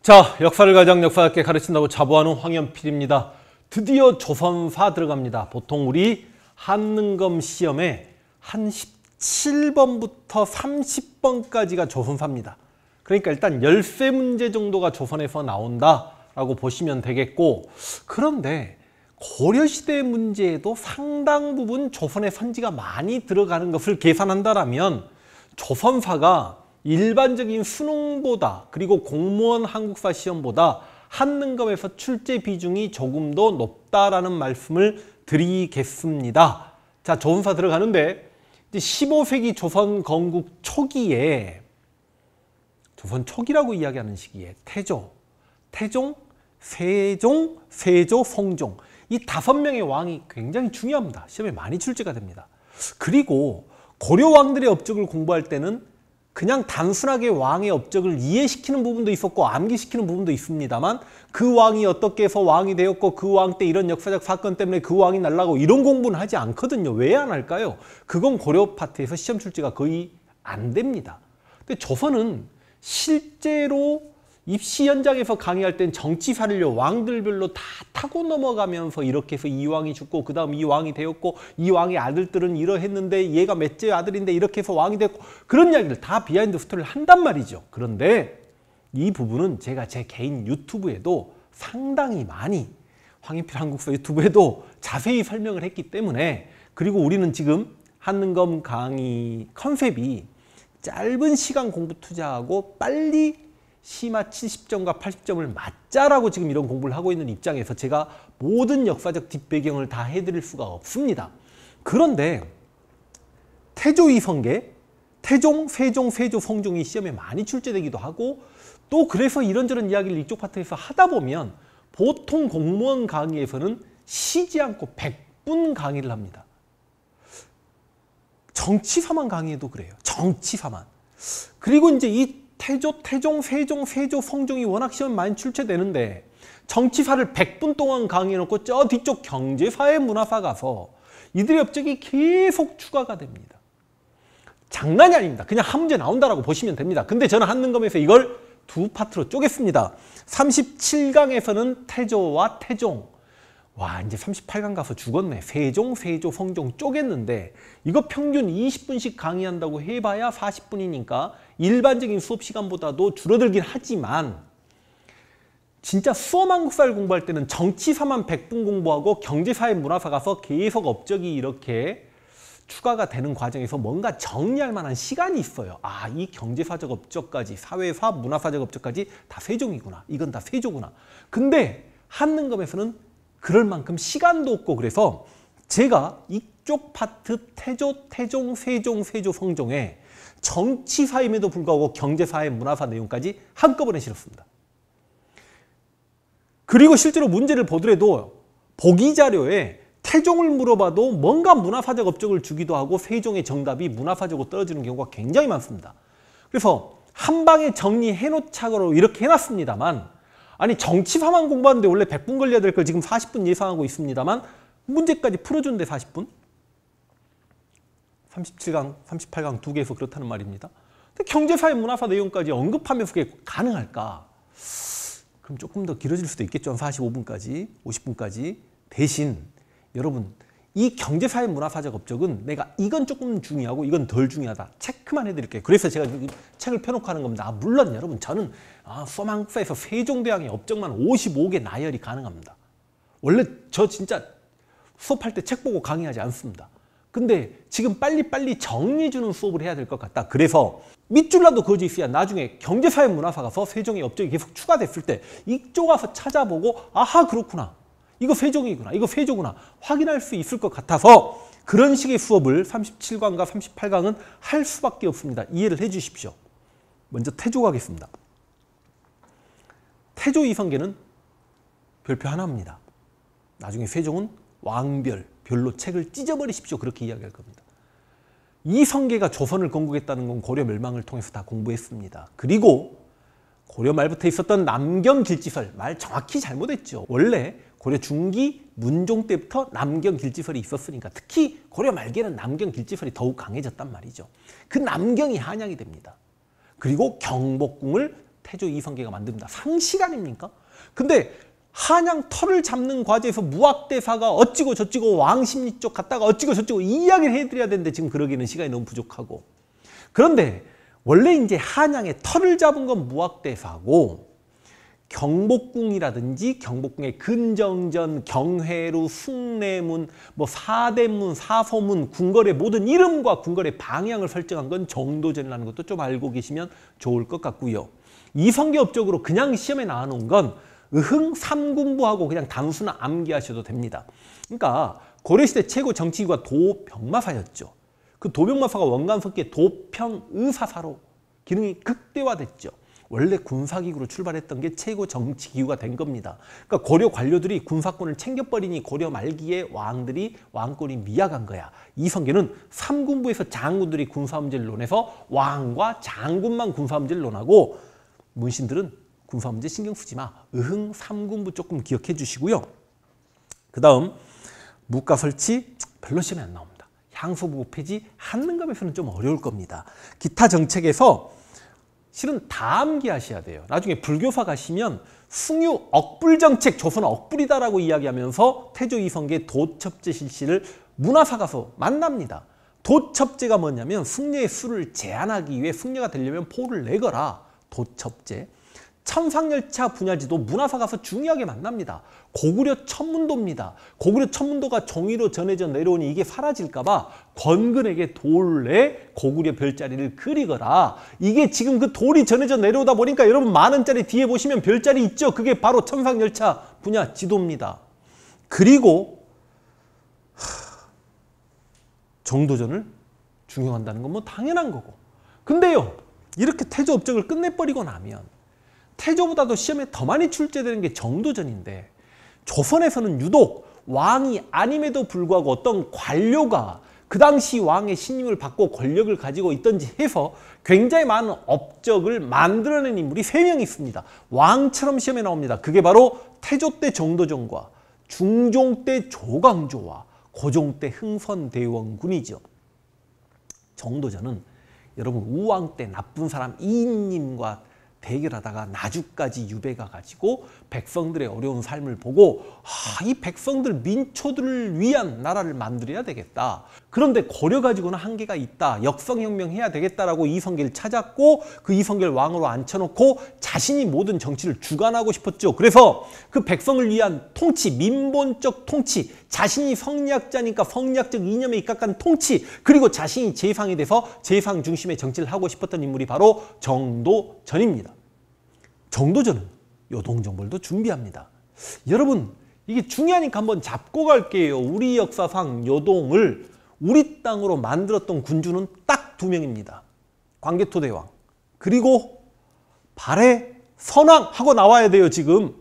자, 역사를 가장 역사답게 가르친다고 자부하는 황현필입니다. 드디어 조선사 들어갑니다. 보통 우리 한능검 시험에 한 17번부터 30번까지가 조선사입니다. 그러니까 일단 13문제 정도가 조선에서 나온다라고 보시면 되겠고, 그런데 고려시대 문제에도 상당 부분 조선의 선지가 많이 들어가는 것을 계산한다라면 조선사가 일반적인 수능보다 그리고 공무원 한국사 시험보다 한능검에서 출제 비중이 조금 더 높다라는 말씀을 드리겠습니다. 자, 조선사 들어가는데 이제 15세기 조선 건국 초기에, 조선 초기라고 이야기하는 시기에 태조, 세종, 세조, 성종 이 5명의 왕이 굉장히 중요합니다. 시험에 많이 출제가 됩니다. 그리고 고려 왕들의 업적을 공부할 때는 그냥 단순하게 왕의 업적을 이해시키는 부분도 있었고 암기시키는 부분도 있습니다만, 그 왕이 어떻게 해서 왕이 되었고 그 왕 때 이런 역사적 사건 때문에 그 왕이 날라가고 이런 공부는 하지 않거든요. 왜 안 할까요? 그건 고려 파트에서 시험 출제가 거의 안 됩니다. 근데 조선은 실제로 입시 현장에서 강의할 땐 정치사를요, 왕들별로 다 타고 넘어가면서 이렇게 해서 이 왕이 죽고 그 다음 이 왕이 되었고 이 왕의 아들들은 이러했는데 얘가 몇째 아들인데 이렇게 해서 왕이 됐고, 그런 이야기를 다 비하인드 스토리를 한단 말이죠. 그런데 이 부분은 제가 제 개인 유튜브에도 상당히 많이, 황현필 한국사 유튜브에도 자세히 설명을 했기 때문에, 그리고 우리는 지금 한능검 강의 컨셉이 짧은 시간 공부 투자하고 빨리 시마 70점과 80점을 맞자라고 지금 이런 공부를 하고 있는 입장에서 제가 모든 역사적 뒷배경을 다 해드릴 수가 없습니다. 그런데 태조 이성계, 태종, 세종, 세조, 성종이 시험에 많이 출제되기도 하고, 또 그래서 이런저런 이야기를 이쪽 파트에서 하다 보면 보통 공무원 강의에서는 쉬지 않고 100분 강의를 합니다. 정치사만 강의해도 그래요. 정치사만. 그리고 이제 이 태조, 태종, 세종, 세조, 성종이 워낙 시험에 많이 출제되는데 정치사를 100분 동안 강의해놓고 저 뒤쪽 경제사회 문화사 가서 이들의 업적이 계속 추가가 됩니다. 장난이 아닙니다. 그냥 한 문제 나온다라고 보시면 됩니다. 근데 저는 한능검에서 이걸 두 파트로 쪼갰습니다. 37강에서는 태조와 태종, 와 이제 38강 가서 죽었네. 세종, 세조, 성종 쪼갰는데 이거 평균 20분씩 강의한다고 해봐야 40분이니까 일반적인 수업 시간보다도 줄어들긴 하지만, 진짜 수험 한국사를 공부할 때는 정치사만 100분 공부하고 경제사회 문화사 가서 계속 업적이 이렇게 추가가 되는 과정에서 뭔가 정리할 만한 시간이 있어요. 아, 이 경제사적 업적까지, 사회사, 문화사적 업적까지 다 세종이구나. 이건 다 세조구나. 근데 한능검에서는 그럴 만큼 시간도 없고, 그래서 제가 이쪽 파트 태조, 태종, 세종, 세조, 성종에 정치사임에도 불구하고 경제사회, 문화사 내용까지 한꺼번에 실었습니다. 그리고 실제로 문제를 보더라도 보기 자료에 태종을 물어봐도 뭔가 문화사적 업적을 주기도 하고 세종의 정답이 문화사적으로 떨어지는 경우가 굉장히 많습니다. 그래서 한 방에 정리해놓자고 이렇게 해놨습니다만, 아니 정치사만 공부하는데 원래 100분 걸려야 될 걸 지금 40분 예상하고 있습니다만 문제까지 풀어주는데 40분? 37강, 38강 두 개에서 그렇다는 말입니다. 근데 경제사회 문화사 내용까지 언급하면서 그게 가능할까? 그럼 조금 더 길어질 수도 있겠죠. 45분까지, 50분까지. 대신 여러분, 이 경제사회 문화사적 업적은 내가 이건 조금 중요하고 이건 덜 중요하다 체크만 해드릴게요. 그래서 제가 책을 펴놓고 하는 겁니다. 물론 여러분 저는 수험 한국사에서 세종대왕의 업적만 55개 나열이 가능합니다. 원래 저 진짜 수업할 때 책 보고 강의하지 않습니다. 근데 지금 빨리빨리 정리 주는 수업을 해야 될 것 같다. 그래서 밑줄라도 그어져 있어야 나중에 경제사회 문화사 가서 세종의 업적이 계속 추가됐을 때 이쪽 와서 찾아보고 아하 그렇구나. 이거 세종이구나. 이거 세조구나. 확인할 수 있을 것 같아서 그런 식의 수업을 37강과 38강은 할 수밖에 없습니다. 이해를 해 주십시오. 먼저 태조 가겠습니다. 태조 이성계는 별표 하나입니다. 나중에 세종은 왕별, 별로 책을 찢어버리십시오. 그렇게 이야기할 겁니다. 이성계가 조선을 건국했다는 건 고려 멸망을 통해서 다 공부했습니다. 그리고 고려 말부터 있었던 남경길지설, 말 정확히 잘못했죠. 원래 고려 중기 문종 때부터 남경 길지설이 있었으니까 특히 고려 말기에는 남경 길지설이 더욱 강해졌단 말이죠. 그 남경이 한양이 됩니다. 그리고 경복궁을 태조 이성계가 만듭니다. 상식 아닙니까? 근데 한양 터를 잡는 과제에서 무학대사가 어찌고 저찌고 왕십리 쪽 갔다가 어찌고 저찌고 이 이야기를 해드려야 되는데 지금 그러기는 시간이 너무 부족하고. 그런데 원래 이제 한양의 터를 잡은 건 무학대사고 경복궁이라든지 경복궁의 근정전, 경회루, 숭례문, 뭐 사대문, 사서문, 궁궐의 모든 이름과 궁궐의 방향을 설정한 건 정도전이라는 것도 좀 알고 계시면 좋을 것 같고요. 이성계 업적으로 그냥 시험에 나와놓은 건 의흥 삼군부하고 그냥 단순히 암기하셔도 됩니다. 그러니까 고려시대 최고 정치기구가 도병마사였죠. 그 도병마사가 원간석기의 도평의사사로 기능이 극대화됐죠. 원래 군사기구로 출발했던 게 최고 정치기구가 된 겁니다. 그러니까 고려 관료들이 군사권을 챙겨버리니 고려 말기에 왕들이 왕권이 미약한 거야. 이성계는 삼군부에서 장군들이 군사 문제를 논해서 왕과 장군만 군사 문제를 논하고 문신들은 군사 문제 신경 쓰지 마. 의흥 삼군부 조금 기억해 주시고요. 그 다음 무가 설치 별로 시험에 안 나옵니다. 향수부고 폐지 한능갑에서는 좀 어려울 겁니다. 기타 정책에서 실은 다 암기하셔야 돼요. 나중에 불교사 가시면 숭유 억불정책 조선 억불이다라고 이야기하면서 태조 이성계 도첩제 실시를 문화사 가서 만납니다. 도첩제가 뭐냐면 승려의 수를 제한하기 위해 승려가 되려면 포를 내거라. 도첩제. 천상열차 분야지도 문화사 가서 중요하게 만납니다. 고구려 천문도입니다. 고구려 천문도가 종이로 전해져 내려오니 이게 사라질까 봐 권근에게 돌에 고구려 별자리를 그리거라. 이게 지금 그 돌이 전해져 내려오다 보니까 여러분 만원짜리 뒤에 보시면 별자리 있죠. 그게 바로 천상열차 분야 지도입니다. 그리고 정도전을 중용한다는 건 뭐 당연한 거고. 근데요, 이렇게 태조 업적을 끝내버리고 나면 태조보다도 시험에 더 많이 출제되는 게 정도전인데 조선에서는 유독 왕이 아님에도 불구하고 어떤 관료가 그 당시 왕의 신임을 받고 권력을 가지고 있던지 해서 굉장히 많은 업적을 만들어낸 인물이 3명이 있습니다. 왕처럼 시험에 나옵니다. 그게 바로 태조 때 정도전과 중종 때 조광조와 고종 때 흥선대원군이죠. 정도전은 여러분 우왕 때 나쁜 사람 이인님과 대결하다가 나주까지 유배가 가지고 백성들의 어려운 삶을 보고 이 백성들 민초들을 위한 나라를 만들어야 되겠다. 그런데 고려 가지고는 한계가 있다. 역성혁명 해야 되겠다라고 이성계를 찾았고 그 이성계를 왕으로 앉혀놓고 자신이 모든 정치를 주관하고 싶었죠. 그래서 그 백성을 위한 통치, 민본적 통치, 자신이 성리학자니까 성리학적 이념에 입각한 통치, 그리고 자신이 제상이 돼서 제상 중심의 정치를 하고 싶었던 인물이 바로 정도전입니다. 정도전은 요동정벌도 준비합니다. 여러분 이게 중요하니까 한번 잡고 갈게요. 우리 역사상 요동을 우리 땅으로 만들었던 군주는 딱 2명입니다. 광개토대왕 그리고 발해 선왕 하고 나와야 돼요 지금.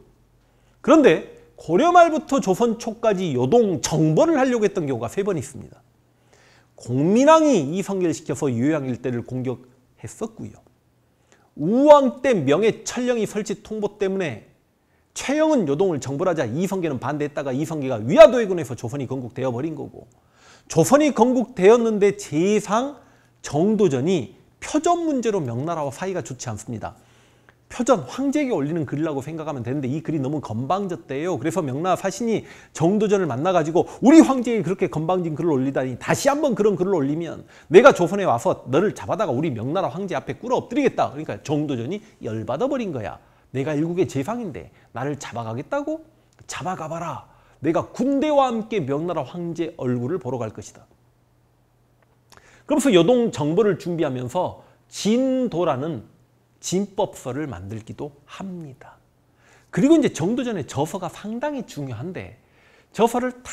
그런데 고려 말부터 조선 초까지 요동 정벌을 하려고 했던 경우가 3번 있습니다. 공민왕이 이성계를 시켜서 유양 일대를 공격했었고요. 우왕 때 명예천령이 설치 통보 때문에 최영은 요동을 정벌하자 이성계는 반대했다가 이성계가 위화도해군에서 조선이 건국되어 버린 거고, 조선이 건국되었는데 제상 정도전이 표전 문제로 명나라와 사이가 좋지 않습니다. 표전, 황제에게 올리는 글이라고 생각하면 되는데 이 글이 너무 건방졌대요. 그래서 명나라 사신이 정도전을 만나가지고 우리 황제에게 그렇게 건방진 글을 올리다니 다시 한번 그런 글을 올리면 내가 조선에 와서 너를 잡아다가 우리 명나라 황제 앞에 꿇어 엎드리겠다. 그러니까 정도전이 열받아 버린 거야. 내가 일국의 제상인데 나를 잡아가겠다고? 잡아가봐라. 내가 군대와 함께 명나라 황제 얼굴을 보러 갈 것이다. 그러면서 요동 정벌을 준비하면서 진도라는 진법서를 만들기도 합니다. 그리고 이제 정도전의 저서가 상당히 중요한데 저서를 다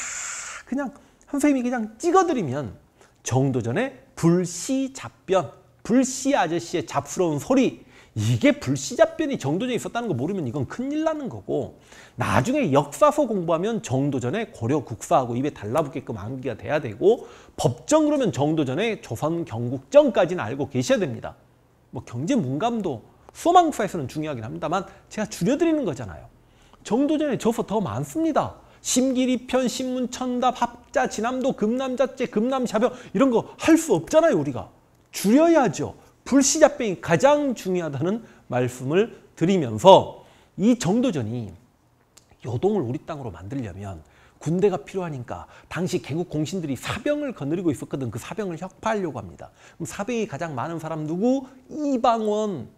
그냥 선생님이 그냥 찍어드리면 정도전의 불시잡변, 불시 아저씨의 잡스러운 소리, 이게 불시잡변이 정도전에 있었다는 거 모르면 이건 큰일 나는 거고, 나중에 역사서 공부하면 정도전에 고려 국사하고 입에 달라붙게끔 암기가 돼야 되고, 법정 그러면 정도전에 조선 경국정까지는 알고 계셔야 됩니다. 뭐 경제 문감도 수험항사에서는 중요하긴 합니다만 제가 줄여드리는 거잖아요. 정도전에 져서 더 많습니다. 심기리편, 신문천답, 합자, 진함도, 금남자째, 금남샤병 이런 거 할 수 없잖아요. 우리가 줄여야죠. 불시자병이 가장 중요하다는 말씀을 드리면서 이 정도전이 요동을 우리 땅으로 만들려면 군대가 필요하니까 당시 개국 공신들이 사병을 거느리고 있었거든. 그 사병을 혁파하려고 합니다. 그럼 사병이 가장 많은 사람 누구? 이방원.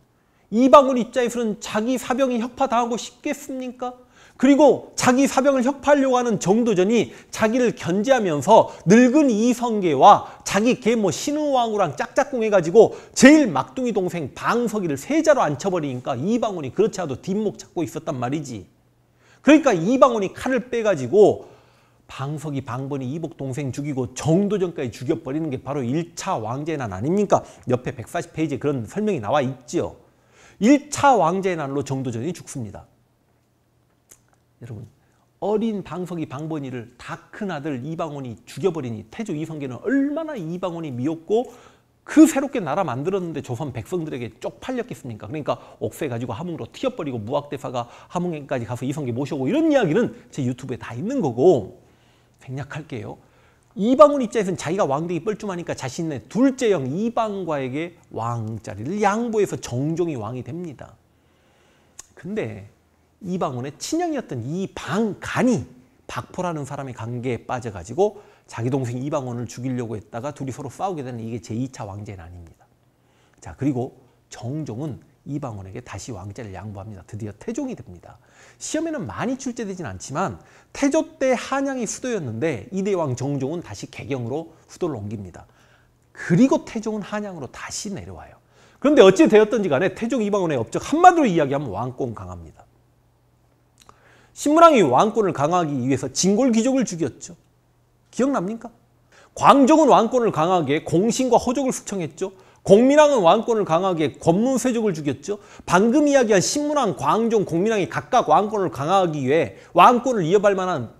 이방원 입장에서는 자기 사병이 혁파당하고 싶겠습니까? 그리고 자기 사병을 혁파하려고 하는 정도전이 자기를 견제하면서 늙은 이성계와 자기 계모 신우왕후랑 짝짝꿍 해가지고 제일 막둥이 동생 방석이를 세자로 앉혀버리니까 이방원이 그렇지 않아도 뒷목 잡고 있었단 말이지. 그러니까 이방원이 칼을 빼가지고 방석이 방번이 이복 동생 죽이고 정도전까지 죽여버리는 게 바로 1차 왕제의 난 아닙니까? 옆에 140페이지에 그런 설명이 나와 있죠. 1차 왕제의 난으로 정도전이 죽습니다. 여러분, 어린 방석이 방번이를 다 큰 아들 이방원이 죽여버리니 태조 이성계는 얼마나 이방원이 미웠고 그 새롭게 나라 만들었는데 조선 백성들에게 쪽팔렸겠습니까? 그러니까 옥새 가지고 함흥으로 튀어버리고 무학대사가 함흥에까지 가서 이성계 모셔오고 이런 이야기는 제 유튜브에 다 있는 거고 생략할게요. 이방원 입장에서는 자기가 왕되기 뻘쭘하니까 자신의 둘째 형 이방과에게 왕자리를 양보해서 정종이 왕이 됩니다. 근데 이방원의 친형이었던 이방간이 박포라는 사람의 관계에 빠져가지고 자기 동생 이방원을 죽이려고 했다가 둘이 서로 싸우게 되는 이게 제2차 왕제의 난입니다. 자, 그리고 정종은 이방원에게 다시 왕자를 양보합니다. 드디어 태종이 됩니다. 시험에는 많이 출제되진 않지만 태조 때 한양이 수도였는데 이대왕 정종은 다시 개경으로 수도를 옮깁니다. 그리고 태종은 한양으로 다시 내려와요. 그런데 어찌 되었든지 간에 태종 이방원의 업적 한마디로 이야기하면 왕권 강합니다. 신무랑이 왕권을 강화하기 위해서 진골귀족을 죽였죠. 기억납니까? 광종은 왕권을 강화하기에 공신과 호족을 숙청했죠. 공민왕은 왕권을 강화하기에 권문세족을 죽였죠. 방금 이야기한 신무랑, 광종, 공민왕이 각각 왕권을 강화하기 위해 왕권을 이어갈 만한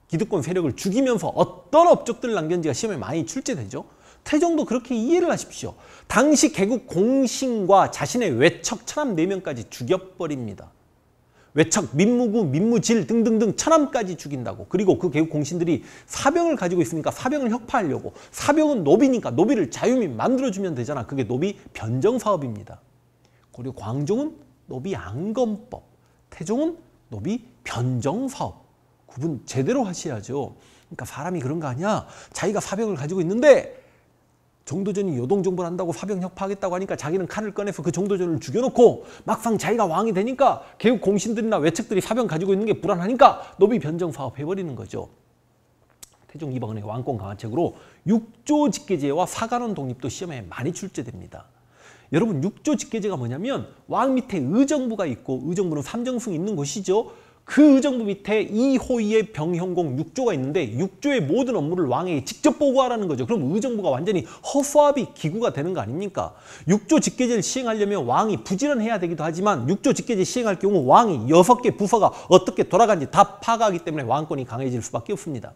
기득권 세력을 죽이면서 어떤 업적들을 남겼는지가 시험에 많이 출제되죠. 태종도 그렇게 이해를 하십시오. 당시 개국 공신과 자신의 외척 천함 4명까지 죽여버립니다. 외척, 민무구, 민무질 등등등 천함까지 죽인다고. 그리고 그 개국 공신들이 사병을 가지고 있으니까 사병을 혁파하려고. 사병은 노비니까 노비를 자유민 만들어주면 되잖아. 그게 노비 변정사업입니다. 그리고 광종은 노비 안검법, 태종은 노비 변정사업. 구분 제대로 하셔야죠. 그러니까 사람이 그런 거 아니야. 자기가 사병을 가지고 있는데 정도전이 요동정벌 한다고 사병 혁파하겠다고 하니까 자기는 칼을 꺼내서 그 정도전을 죽여놓고 막상 자기가 왕이 되니까 개국 공신들이나 외척들이 사병 가지고 있는 게 불안하니까 노비 변정 사업 해버리는 거죠. 태종 이방원의 왕권 강화책으로 육조 직계제와 사관원 독립도 시험에 많이 출제됩니다. 여러분, 육조 직계제가 뭐냐면 왕 밑에 의정부가 있고 의정부는 삼정승이 있는 곳이죠. 그 의정부 밑에 이호위의 병형공 육조가 있는데 육조의 모든 업무를 왕에게 직접 보고하라는 거죠. 그럼 의정부가 완전히 허수아비 기구가 되는 거 아닙니까? 육조 직계제를 시행하려면 왕이 부지런해야 되기도 하지만 육조 직계제 시행할 경우 왕이 6개 부서가 어떻게 돌아가는지 다 파악하기 때문에 왕권이 강해질 수밖에 없습니다.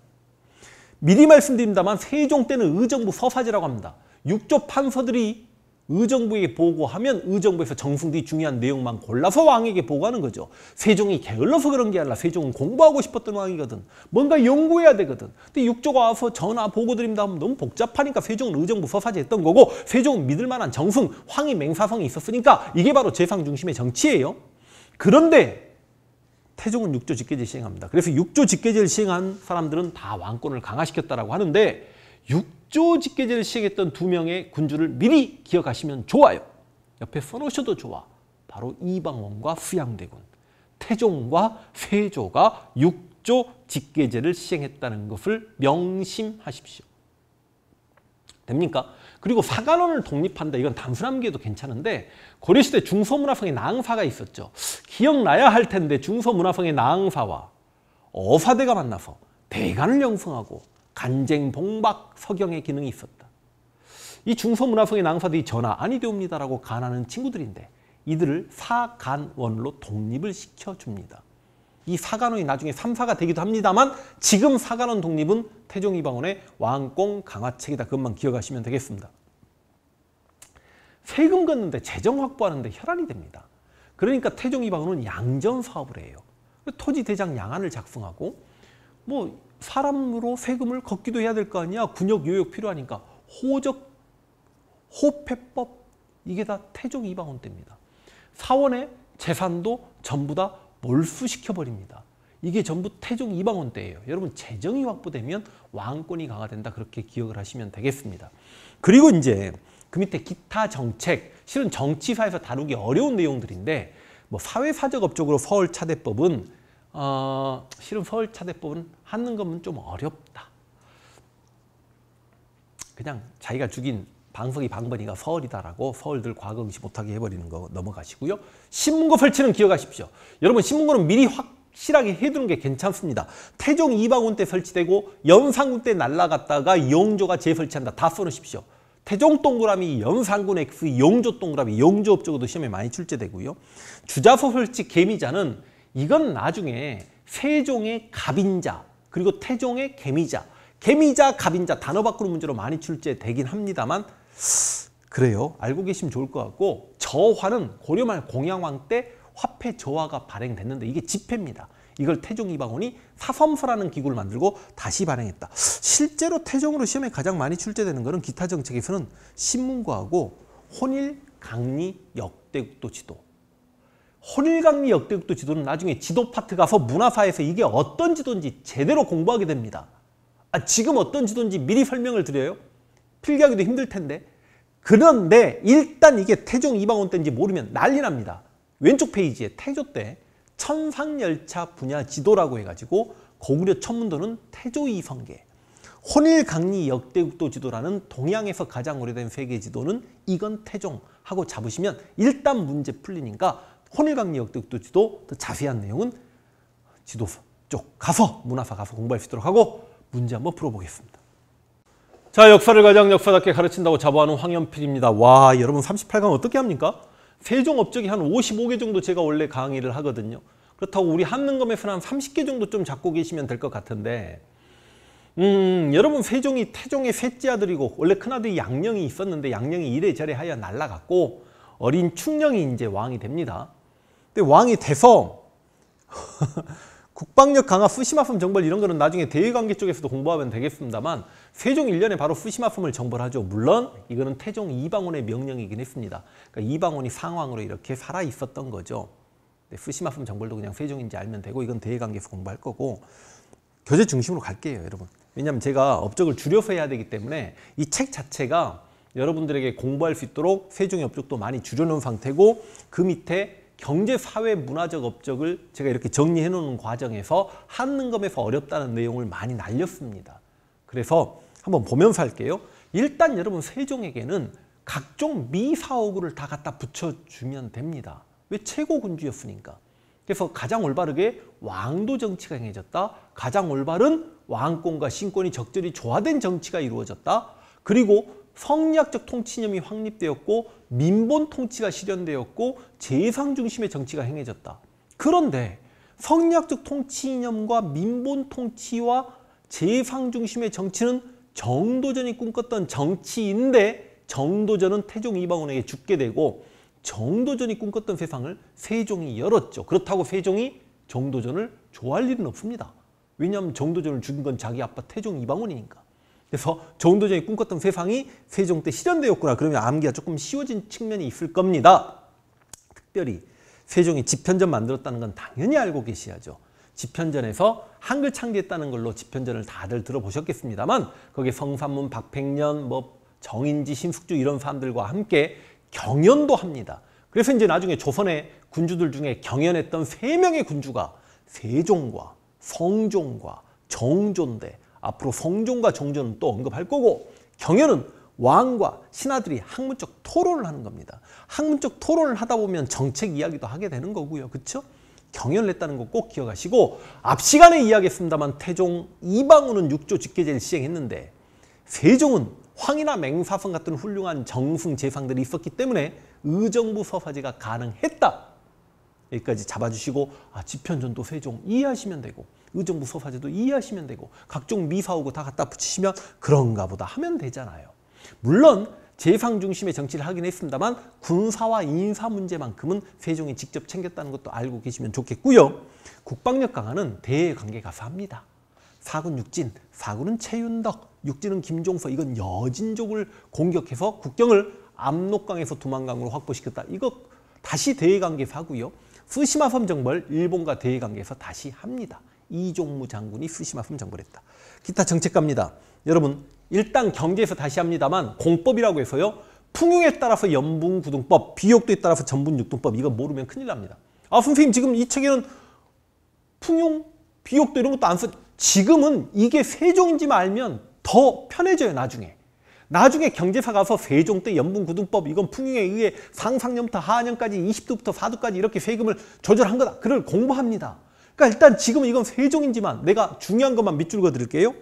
미리 말씀드립니다만 세종 때는 의정부 서사제라고 합니다. 육조 판서들이 의정부에게 보고하면 의정부에서 정승들이 중요한 내용만 골라서 왕에게 보고하는 거죠. 세종이 게을러서 그런 게 아니라 세종은 공부하고 싶었던 왕이거든. 뭔가 연구해야 되거든. 근데 육조가 와서 전화 보고 드립니다 하면 너무 복잡하니까 세종은 의정부 서사제 했던 거고 세종은 믿을 만한 정승, 황희 맹사성이 있었으니까 이게 바로 재상 중심의 정치예요. 그런데 태종은 육조 직계제 시행합니다. 그래서 육조 직계제를 시행한 사람들은 다 왕권을 강화시켰다라고 하는데 육조 직계제를 시행했던 2명의 군주를 미리 기억하시면 좋아요. 옆에 써놓으셔도 좋아. 바로 이방원과 수양대군. 태종과 세조가 육조 직계제를 시행했다는 것을 명심하십시오. 됩니까? 그리고 사관원을 독립한다. 이건 단순한 게도 괜찮은데 고려시대 중서문화성의 나응사가 있었죠. 기억나야 할 텐데 중서문화성의 나응사와 어사대가 만나서 대간을 형성하고 간쟁, 봉박, 서경의 기능이 있었다. 이 중서문화성의 낭사들이 전하 아니되옵니다라고 간하는 친구들인데 이들을 사간원으로 독립을 시켜줍니다. 이 사간원이 나중에 3사가 되기도 합니다만 지금 사간원 독립은 태종 이방원의 왕권 강화책이다. 그것만 기억하시면 되겠습니다. 세금 걷는데 재정 확보하는데 혈안이 됩니다. 그러니까 태종 이방원은 양전 사업을 해요. 토지대장 양안을 작성하고 뭐 사람으로 세금을 걷기도 해야 될 거 아니야. 군역 요역 필요하니까 호패법 이게 다 태종 이방원 때입니다. 사원의 재산도 전부 다 몰수시켜버립니다. 이게 전부 태종 이방원 때예요. 여러분 재정이 확보되면 왕권이 강화된다 그렇게 기억을 하시면 되겠습니다. 그리고 이제 그 밑에 기타 정책, 실은 정치사에서 다루기 어려운 내용들인데 뭐 사회사적 업적으로 서울차대법은 실은 서울차대법은 하는 거면 좀 어렵다. 그냥 자기가 죽인 방석이 방번이가 서울이다라고 서울들 과거 응시 못하게 해버리는 거 넘어가시고요. 신문고 설치는 기억하십시오. 여러분 신문고는 미리 확실하게 해두는 게 괜찮습니다. 태종 이방원 때 설치되고 연산군 때 날라갔다가 영조가 재설치한다. 다 써놓으십시오. 태종 동그라미, 연산군 X, 영조 동그라미, 영조 업적으로도 시험에 많이 출제되고요. 주자소 설치 개미자는 이건 나중에 세종의 갑인자 그리고 태종의 개미자, 개미자, 갑인자 단어 바꾸는 문제로 많이 출제되긴 합니다만 그래요. 알고 계시면 좋을 것 같고 저화는 고려말 공양왕 때 화폐 저화가 발행됐는데 이게 지폐입니다. 이걸 태종 이방원이 사섬서라는 기구를 만들고 다시 발행했다. 실제로 태종으로 시험에 가장 많이 출제되는 것은 기타 정책에서는 신문고하고 혼일, 강리, 역대국도 지도. 혼일, 강리, 역대국도 지도는 나중에 지도 파트 가서 문화사에서 이게 어떤 지도인지 제대로 공부하게 됩니다. 지금 어떤 지도인지 미리 설명을 드려요? 필기하기도 힘들 텐데. 그런데 일단 이게 태종 이방원 때인지 모르면 난리 납니다. 왼쪽 페이지에 태조 때 천상열차 분야 지도라고 해가지고 고구려 천문도는 태조 이성계, 혼일, 강리, 역대국도 지도라는 동양에서 가장 오래된 세계 지도는 이건 태종하고 잡으시면 일단 문제 풀리니까 혼일, 강리, 역대국도 지도 더 자세한 내용은 지도서 쪽 가서 문화사 가서 공부할 수 있도록 하고 문제 한번 풀어보겠습니다. 자, 역사를 가장 역사답게 가르친다고 자부하는 황연필입니다. 와, 여러분 38강 어떻게 합니까? 세종 업적이 한 55개 정도 제가 원래 강의를 하거든요. 그렇다고 우리 한능검에서는 한 30개 정도 좀 잡고 계시면 될 것 같은데 여러분 세종이 태종의 셋째 아들이고 원래 큰아들이 양령이 있었는데 양령이 이래저래 하여 날라갔고 어린 충령이 이제 왕이 됩니다. 근데 왕이 돼서 국방력 강화, 푸시마섬 정벌 이런 거는 나중에 대외관계 쪽에서도 공부하면 되겠습니다만 세종 1년에 바로 푸시마섬을 정벌하죠. 물론 이거는 태종 이방원의 명령이긴 했습니다. 그러니까 이방원이 상왕으로 이렇게 살아 있었던 거죠. 푸시마섬 정벌도 그냥 세종인지 알면 되고 이건 대외관계에서 공부할 거고 교재 중심으로 갈게요, 여러분. 왜냐하면 제가 업적을 줄여서 해야 되기 때문에 이 책 자체가 여러분들에게 공부할 수 있도록 세종의 업적도 많이 줄여놓은 상태고 그 밑에 경제, 사회, 문화적 업적을 제가 이렇게 정리해 놓는 과정에서 한능검에서 어렵다는 내용을 많이 날렸습니다. 그래서 한번 보면서 할게요. 일단 여러분 세종에게는 각종 미사오구를 다 갖다 붙여주면 됩니다. 왜? 최고군주였으니까. 그래서 가장 올바르게 왕도 정치가 행해졌다. 가장 올바른 왕권과 신권이 적절히 조화된 정치가 이루어졌다. 그리고 성리학적 통치념이 확립되었고 민본 통치가 실현되었고 재상 중심의 정치가 행해졌다. 그런데 성리학적 통치념과 민본 통치와 재상 중심의 정치는 정도전이 꿈꿨던 정치인데 정도전은 태종 이방원에게 죽게 되고 정도전이 꿈꿨던 세상을 세종이 열었죠. 그렇다고 세종이 정도전을 좋아할 일은 없습니다. 왜냐하면 정도전을 죽인 건 자기 아빠 태종 이방원이니까. 그래서 정도전이 꿈꿨던 세상이 세종 때 실현되었구나. 그러면 암기가 조금 쉬워진 측면이 있을 겁니다. 특별히 세종이 집현전 만들었다는 건 당연히 알고 계셔야죠. 집현전에서 한글 창제했다는 걸로 집현전을 다들 들어보셨겠습니다만 거기에 성삼문, 박팽년, 정인지, 심숙주 이런 사람들과 함께 경연도 합니다. 그래서 이제 나중에 조선의 군주들 중에 경연했던 3명의 군주가 세종과 성종과 정조인데 앞으로 성종과 정조는 또 언급할 거고 경연은 왕과 신하들이 학문적 토론을 하는 겁니다. 학문적 토론을 하다 보면 정책 이야기도 하게 되는 거고요. 그렇죠? 경연을 했다는 거 꼭 기억하시고 앞 시간에 이야기했습니다만 태종 이방원은 6조 직계제를 시행했는데 세종은 황이나 맹사성 같은 훌륭한 정승 재상들이 있었기 때문에 의정부 서사제가 가능했다. 여기까지 잡아주시고 집현전도 세종 이해하시면 되고 의정부 서사제도 이해하시면 되고 각종 미사오고 다 갖다 붙이시면 그런가 보다 하면 되잖아요. 물론 재상 중심의 정치를 하긴 했습니다만 군사와 인사 문제만큼은 세종이 직접 챙겼다는 것도 알고 계시면 좋겠고요. 국방력 강화는 대외 관계 가서 합니다. 사군 육진, 사군은 최윤덕, 육진은 김종서, 이건 여진족을 공격해서 국경을 압록강에서 두만강으로 확보시켰다. 이거 다시 대외관계에서 하고요. 쓰시마섬 정벌, 일본과 대외관계에서 다시 합니다. 이종무 장군이 쓰시마섬 정벌했다. 기타 정책 갑니다. 여러분, 일단 경제에서 다시 합니다만 공법이라고 해서요. 풍요에 따라서 연분구등법, 비옥도에 따라서 전분육등법, 이거 모르면 큰일 납니다. 아, 선생님 지금 이 책에는 풍용, 비옥도 이런 것도 안 써. 지금은 이게 세종인지만 알면 더 편해져요, 나중에. 나중에 경제사 가서 세종 때 연분구등법, 이건 풍용에 의해 상상년부터 하년까지 20도부터 4도까지 이렇게 세금을 조절한 거다. 그걸 공부합니다. 그러니까 일단 지금은 이건 세종인지만 내가 중요한 것만 밑줄 그어드릴게요.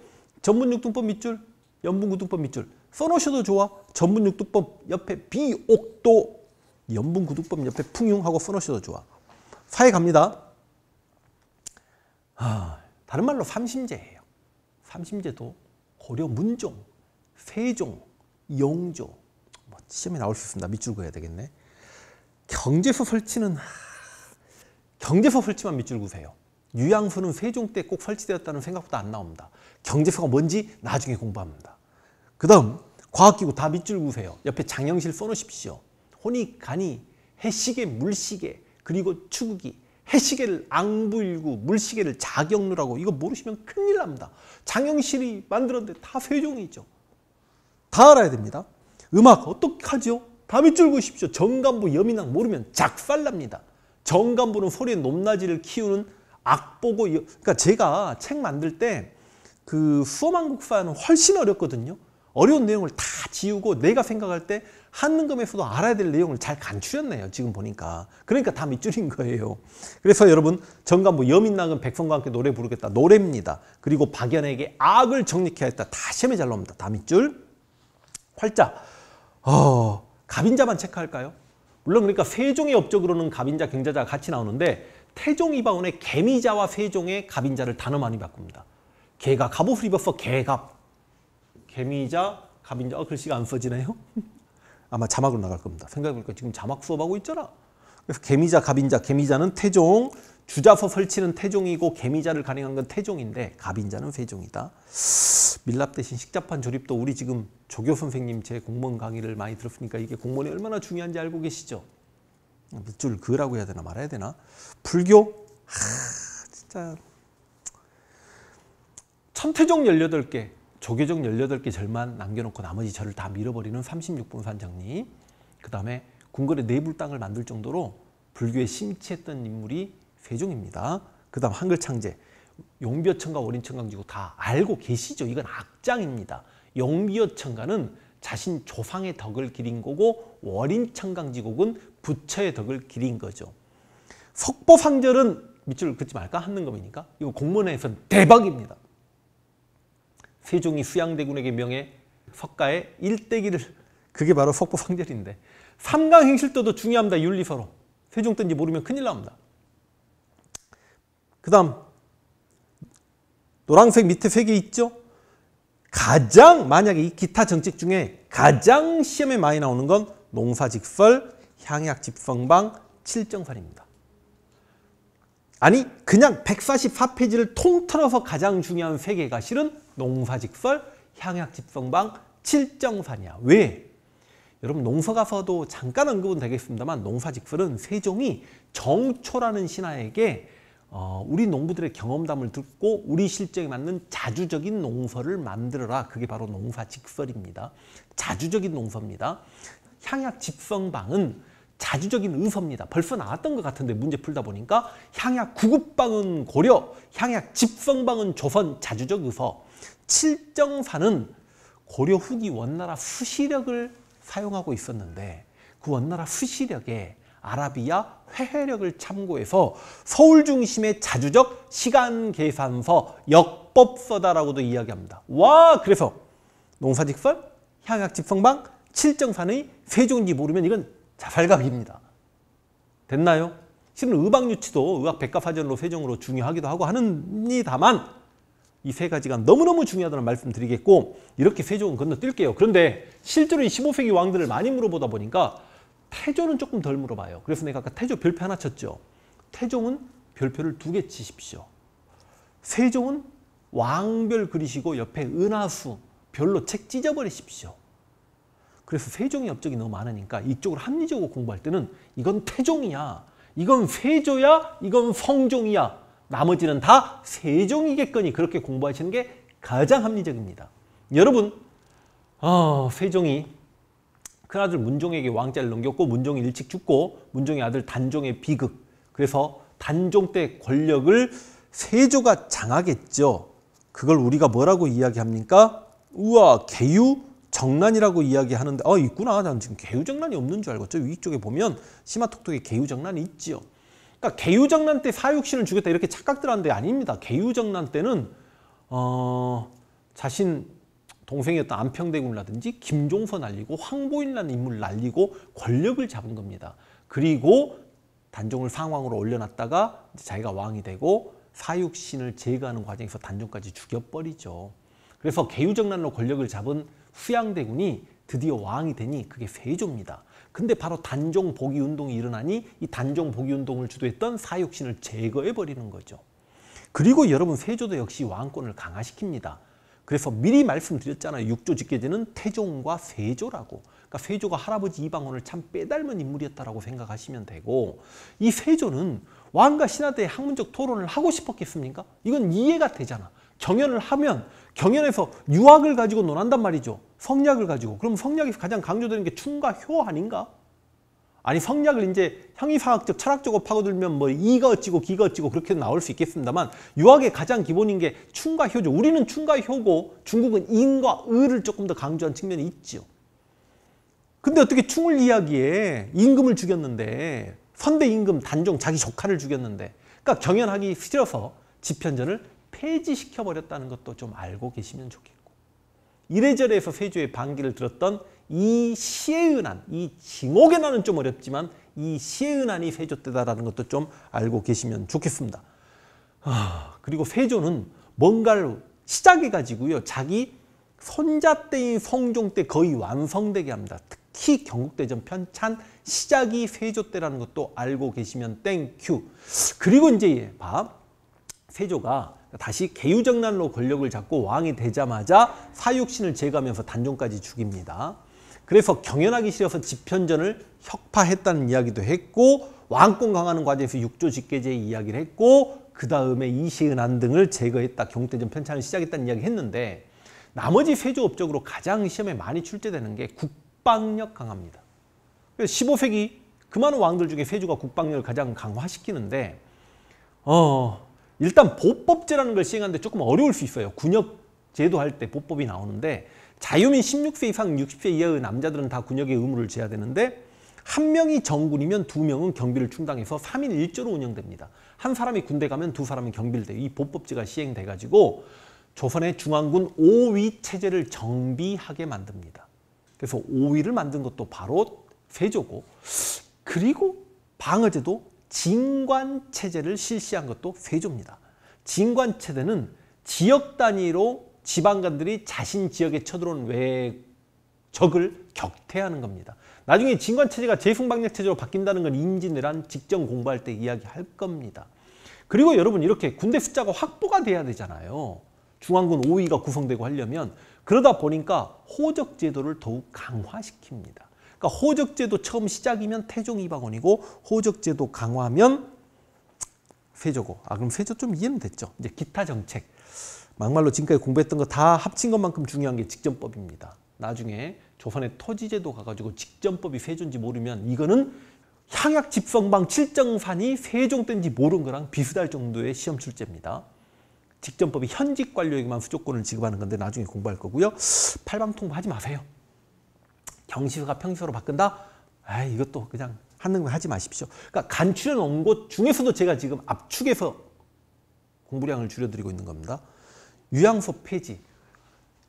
전분육등법 밑줄, 연분구등법 밑줄. 써놓으셔도 좋아. 전분육등법 옆에 비옥도, 연분구등법 옆에 풍용하고 써놓으셔도 좋아. 사회 갑니다. 다른 말로 삼심제예요. 삼심제도 고려 문종, 세종, 영조, 시험에 나올 수 있습니다. 밑줄 그어야 되겠네. 경제서 설치는 경제서 설치만 밑줄 그으세요. 유양서는 세종 때 꼭 설치되었다는 생각보다 안 나옵니다. 경제서가 뭔지 나중에 공부합니다. 그 다음 과학기구 다 밑줄 그으세요. 옆에 장영실 써놓으십시오. 혼이, 간이, 해시계, 물시계, 그리고 추구기. 해시계를 앙부일구, 물시계를 자경루라고, 이거 모르시면 큰일 납니다. 장영실이 만들었는데 다 세종이죠. 다 알아야 됩니다. 음악 어떡하죠? 다 밑줄 그으십시오. 정간부, 여민왕 모르면 작살납니다. 정간부는 소리의 높낮이를 키우는 악보고, 그러니까 제가 책 만들 때 그 수험한국사는 훨씬 어렵거든요. 어려운 내용을 다 지우고 내가 생각할 때 한능검에서도 알아야 될 내용을 잘 간추렸네요. 지금 보니까. 그러니까 다 밑줄인 거예요. 그래서 여러분, 정간부 여민낙은 백성과 함께 노래 부르겠다. 노래입니다. 그리고 박연에게 악을 정립해야 했다. 다 시험에 잘 나옵니다. 다 밑줄. 활자. 갑인자만 체크할까요? 물론 그러니까 세종의 업적으로는 갑인자, 경자자가 같이 나오는데 태종 이방원의 개미자와 세종의 갑인자를 단어 많이 바꿉니다. 개가 갑옷을 입었어. 개갑. 개미자, 갑인자. 글씨가 안 써지네요. 아마 자막으로 나갈 겁니다. 생각해보니까 지금 자막 수업하고 있잖아. 그래서 개미자, 갑인자. 개미자는 태종, 주자서 설치는 태종이고 개미자를 간행한 건 태종인데 갑인자는 세종이다. 밀랍 대신 식자판 조립도 우리 지금 조교 선생님 제 공무원 강의를 많이 들었으니까 이게 공무원이 얼마나 중요한지 알고 계시죠? 밑줄 그으라고 해야 되나 말아야 되나? 불교? 진짜 천태종 18개, 조계종 18개 절만 남겨놓고 나머지 절을 다 밀어버리는 36분 산정리. 그 다음에 궁궐의 내불당을 만들 정도로 불교에 심취했던 인물이 세종입니다. 그 다음 한글창제. 용비어천가, 월인천강지국 다 알고 계시죠? 이건 악장입니다. 용비어천가는 자신 조상의 덕을 기린 거고 월인천강지국은 부처의 덕을 기린 거죠. 석보상절은 밑줄 긋지 말까? 한능검이니까. 이거 공문에선 대박입니다. 세종이 수양대군에게 명해 석가의 일대기를, 그게 바로 석보상절인데. 삼강행실도도 중요합니다. 윤리서로. 세종 때인지 모르면 큰일 납니다. 그 다음 노란색 밑에 3개 있죠? 가장 만약에 이 기타 정책 중에 가장 시험에 많이 나오는 건 농사직설, 향약집성방, 칠정산입니다. 아니 그냥 144페이지를 통틀어서 가장 중요한 3개가 실은 농사직설, 향약집성방, 칠정산이야. 왜? 여러분 농서 가서도 잠깐 언급은 되겠습니다만 농사직설은 세종이 정초라는 신하에게 우리 농부들의 경험담을 듣고 우리 실정에 맞는 자주적인 농서를 만들어라. 그게 바로 농사직설입니다. 자주적인 농서입니다. 향약집성방은 자주적인 의서입니다. 벌써 나왔던 것 같은데 문제 풀다 보니까 향약구급방은 고려, 향약집성방은 조선 자주적 의서, 칠정산은 고려 후기 원나라 수시력을 사용하고 있었는데 그 원나라 수시력에 아라비아 회해력을 참고해서 서울 중심의 자주적 시간계산서, 역법서다라고도 이야기합니다. 와, 그래서 농사직설, 향약집성방, 칠정산의 세종인지 모르면 이건 자살각입니다. 됐나요? 실은 의박유치도 의학백과사전으로 세종으로 중요하기도 하고 합니다만 이 세 가지가 너무너무 중요하다는 말씀 드리겠고 이렇게 세종은 건너뛸게요. 그런데 실제로 이 15세기 왕들을 많이 물어보다 보니까 태조는 조금 덜 물어봐요. 그래서 내가 아까 태조 별표 하나 쳤죠. 태종은 별표를 2개 치십시오. 세종은 왕별 그리시고 옆에 은하수 별로 책 찢어버리십시오. 그래서 세종의 업적이 너무 많으니까 이쪽으로 합리적으로 공부할 때는 이건 태종이야, 이건 세조야, 이건 성종이야, 나머지는 다 세종이겠거니 그렇게 공부하시는 게 가장 합리적입니다. 여러분, 세종이 큰아들 문종에게 왕자를 넘겼고 문종이 일찍 죽고 문종의 아들 단종의 비극, 그래서 단종 때 권력을 세조가 장악했죠. 그걸 우리가 뭐라고 이야기합니까? 우와, 개유정난이라고 이야기하는데 있구나. 난 지금 개유정난이 없는 줄 알고 저 위쪽에 보면 심화톡톡에 개유정난이 있지요. 그러니까 개유정난 때 사육신을 죽였다 이렇게 착각들 하는데 아닙니다. 개유정난 때는 자신 동생이었던 안평대군이라든지 김종서 날리고 황보인이라는 인물을 날리고 권력을 잡은 겁니다. 그리고 단종을 상왕으로 올려놨다가 자기가 왕이 되고 사육신을 제거하는 과정에서 단종까지 죽여버리죠. 그래서 개유정난으로 권력을 잡은 후양대군이 드디어 왕이 되니 그게 세조입니다. 근데 바로 단종 복위 운동이 일어나니 이 단종 복위 운동을 주도했던 사육신을 제거해버리는 거죠. 그리고 여러분, 세조도 역시 왕권을 강화시킵니다. 그래서 미리 말씀드렸잖아요. 육조 직계제는 태종과 세조라고. 그러니까 세조가 할아버지 이방원을 참 빼닮은 인물이었다라고 생각하시면 되고, 이 세조는 왕과 신하대의 학문적 토론을 하고 싶었겠습니까? 이건 이해가 되잖아. 경연을 하면 경연에서 유학을 가지고 논한단 말이죠. 성리학을 가지고. 그럼 성리학에서 가장 강조되는 게 충과 효 아닌가? 아니, 성리학을 이제 형이상학적 철학적으로 파고들면 뭐 이가 어찌고 기가 어찌고 그렇게 나올 수 있겠습니다만, 유학의 가장 기본인 게 충과 효죠. 우리는 충과 효고 중국은 인과 의를 조금 더 강조한 측면이 있죠. 근데 어떻게 충을 이야기해? 임금을 죽였는데, 선대 임금 단종 자기 조카를 죽였는데, 그러니까 경연하기 싫어서 집현전을 폐지시켜버렸다는 것도 좀 알고 계시면 좋겠고, 이래저래 해서 세조의 반기를 들었던 이 시해은한, 이 징옥의 난은 좀 어렵지만 이 시해은한이 세조 때다라는 것도 좀 알고 계시면 좋겠습니다. 그리고 세조는 뭔가를 시작해가지고요, 자기 손자 때인 성종 때 거의 완성되게 합니다. 특히 경국대전 편찬 시작이 세조 때라는 것도 알고 계시면 땡큐. 그리고 이제 세조가 다시 개유정난으로 권력을 잡고 왕이 되자마자 사육신을 제거하면서 단종까지 죽입니다. 그래서 경연하기 싫어서 집현전을 혁파했다는 이야기도 했고, 왕권 강화하는 과정에서 육조 직계제 이야기를 했고, 그 다음에 이시은안 등을 제거했다, 경국대전 편찬을 시작했다는 이야기 했는데, 나머지 세조 업적으로 가장 시험에 많이 출제되는 게 국방력 강화입니다. 15세기 그 많은 왕들 중에 세조가 국방력을 가장 강화시키는데, 일단 보법제라는 걸 시행하는데 조금 어려울 수 있어요. 군역 제도할 때 보법이 나오는데, 자유민 16세 이상 60세 이하의 남자들은 다 군역의 의무를 져야 되는데, 한 명이 정군이면 두 명은 경비를 충당해서 3인 1조로 운영됩니다. 한 사람이 군대 가면 두 사람이 경비를 돼요. 이 보법제가 시행돼가지고 조선의 중앙군 5위 체제를 정비하게 만듭니다. 그래서 5위를 만든 것도 바로 세조고, 그리고 방어제도 진관체제를 실시한 것도 세조입니다. 진관체제는 지역 단위로 지방관들이 자신 지역에 쳐들어온 적을 격퇴하는 겁니다. 나중에 진관체제가 제승방역체제로 바뀐다는 건 임진왜란 직전 공부할 때 이야기할 겁니다. 그리고 여러분, 이렇게 군대 숫자가 확보가 돼야 되잖아요. 중앙군 5위가 구성되고 하려면. 그러다 보니까 호적제도를 더욱 강화시킵니다. 그러니까 호적제도 처음 시작이면 태종 이방원이고, 호적제도 강화하면 세조고. 그럼 세조 좀 이해는 됐죠. 이제 기타 정책, 막말로 지금까지 공부했던 거 다 합친 것만큼 중요한 게 직전법입니다. 나중에 조선의 토지제도 가가지고 직전법이 세조인지 모르면 이거는 향약집성방 칠정산이 세종 때인지 모르는 거랑 비슷할 정도의 시험 출제입니다. 직전법이 현직 관료에게만 수조권을 지급하는 건데 나중에 공부할 거고요. 팔방통보하지 마세요. 경시서가 평시서로 바꾼다? 이것도 그냥 하는 거 하지 마십시오. 그러니까 간추려 놓은 곳 중에서도 제가 지금 압축해서 공부량을 줄여드리고 있는 겁니다. 유향소 폐지.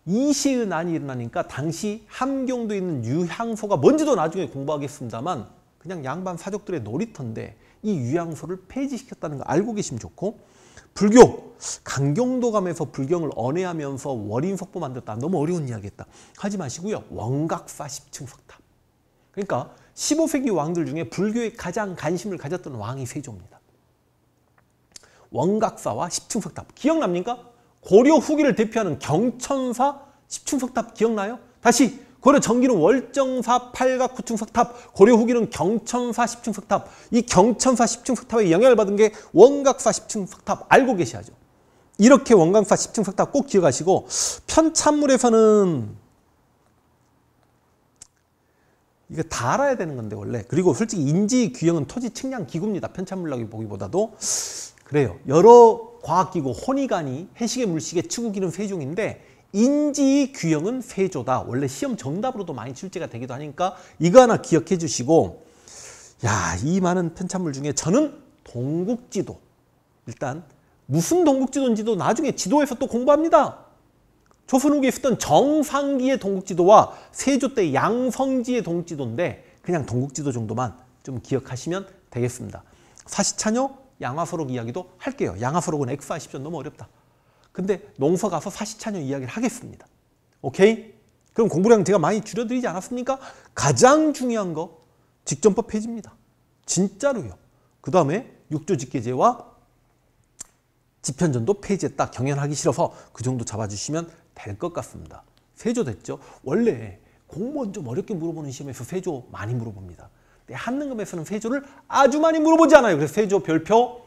이시은안이 일어나니까 당시 함경도에 있는 유향소가 뭔지도 나중에 공부하겠습니다만 그냥 양반 사족들의 놀이터인데 이 유향소를 폐지시켰다는 거 알고 계시면 좋고, 불교, 강경도감에서 불경을 언해하면서 월인석보 만들었다. 너무 어려운 이야기했다. 하지 마시고요. 원각사 10층 석탑. 그러니까 15세기 왕들 중에 불교에 가장 관심을 가졌던 왕이 세조입니다. 원각사와 10층 석탑. 기억납니까? 고려 후기를 대표하는 경천사 10층 석탑 기억나요? 다시 고려 전기는 월정사 8각 9층 석탑, 고려 후기는 경천사 10층 석탑. 이 경천사 10층 석탑에 영향을 받은 게 원각사 10층 석탑 알고 계셔야죠. 이렇게 원각사 10층 석탑 꼭 기억하시고, 편찬물에서는 이거 다 알아야 되는 건데 원래. 그리고 솔직히 인지 규형은 토지 측량 기구입니다. 편찬물학이 보기보다도. 그래요. 여러 과학기구, 혼이간이, 해시계, 물시계, 치구기는 세종인데 인지 규형은 세조다. 원래 시험 정답으로도 많이 출제가 되기도 하니까 이거 하나 기억해 주시고, 야, 이 많은 편찬물 중에 저는 동국지도, 일단 무슨 동국지도인지도 나중에 지도에서 또 공부합니다. 조선 후기에 있었던 정상기의 동국지도와 세조 때 양성지의 동국지도인데 그냥 동국지도 정도만 좀 기억하시면 되겠습니다. 사시차녀 양화서록 이야기도 할게요. 양화서록은 X40전 너무 어렵다. 근데 농서 가서 사시차녀 이야기를 하겠습니다. 오케이? 그럼 공부량 제가 많이 줄여드리지 않았습니까? 가장 중요한 거 직전법 폐지입니다. 진짜로요. 그 다음에 육조직계제와 지편전도 폐지했다. 경연하기 싫어서 그 정도 잡아주시면 될 것 같습니다. 세조 됐죠? 원래 공무원 좀 어렵게 물어보는 시험에서 세조 많이 물어봅니다. 근데 한능검에서는 세조를 아주 많이 물어보지 않아요. 그래서 세조 별표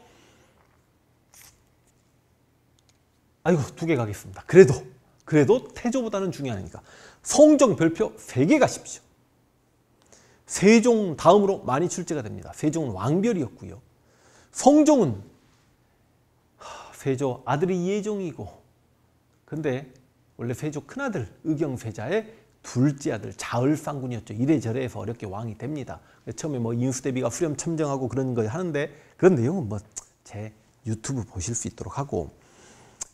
아이고 2개 가겠습니다. 그래도 태조보다는 중요하니까 성종 별표 3개 가십시오. 세종 다음으로 많이 출제가 됩니다. 세종은 왕별이었고요. 성종은 세조 아들이 이혜종이고, 근데 원래 세조 큰아들 의경세자의 둘째 아들 자을상군이었죠. 이래저래 해서 어렵게 왕이 됩니다. 처음에 뭐 인수대비가 후렴 첨정하고 그런 거 하는데 그런 내용은 뭐 제 유튜브 보실 수 있도록 하고,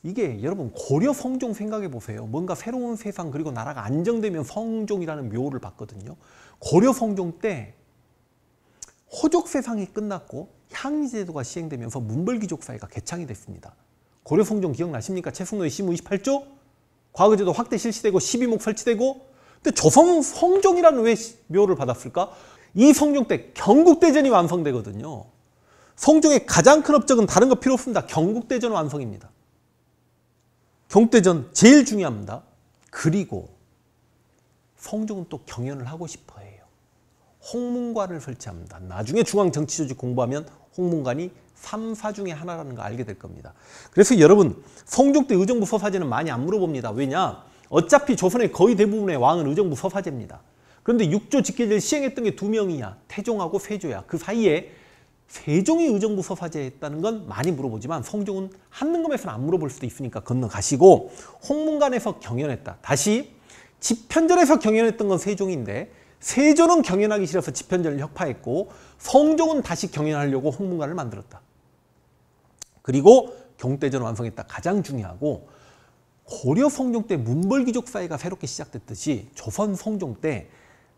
이게 여러분 고려 성종 생각해 보세요. 뭔가 새로운 세상 그리고 나라가 안정되면 성종이라는 묘를 받거든요. 고려 성종 때 호족 세상이 끝났고 향리제도가 시행되면서 문벌귀족 사회가 개창이 됐습니다. 고려 성종 기억나십니까? 최승로의 시무 28조 과거제도 확대 실시되고 12목 설치되고. 근데 조선 성종이라는 왜 묘를 받았을까? 이 성종 때 경국대전이 완성되거든요. 성종의 가장 큰 업적은 다른 거 필요 없습니다. 경국대전 완성입니다. 경국대전 제일 중요합니다. 그리고 성종은 또 경연을 하고 싶어 해요. 홍문관을 설치합니다. 나중에 중앙정치조직 공부하면 홍문관이 3사 중에 하나라는 거 알게 될 겁니다. 그래서 여러분 성종 때 의정부 서사제는 많이 안 물어봅니다. 왜냐? 어차피 조선의 거의 대부분의 왕은 의정부 서사제입니다. 그런데 육조 직계제를 시행했던 게 2명이야. 태종하고 세조야. 그 사이에 세종이 의정부 서사제 했다는 건 많이 물어보지만 성종은 한능검에서는 안 물어볼 수도 있으니까 건너가시고, 홍문관에서 경연했다. 다시 지편전에서 경연했던 건 세종인데 세조는 경연하기 싫어서 지편전을 혁파했고 성종은 다시 경연하려고 홍문관을 만들었다. 그리고 경대전 완성했다. 가장 중요하고, 고려 성종 때 문벌귀족 사회가 새롭게 시작됐듯이 조선 성종 때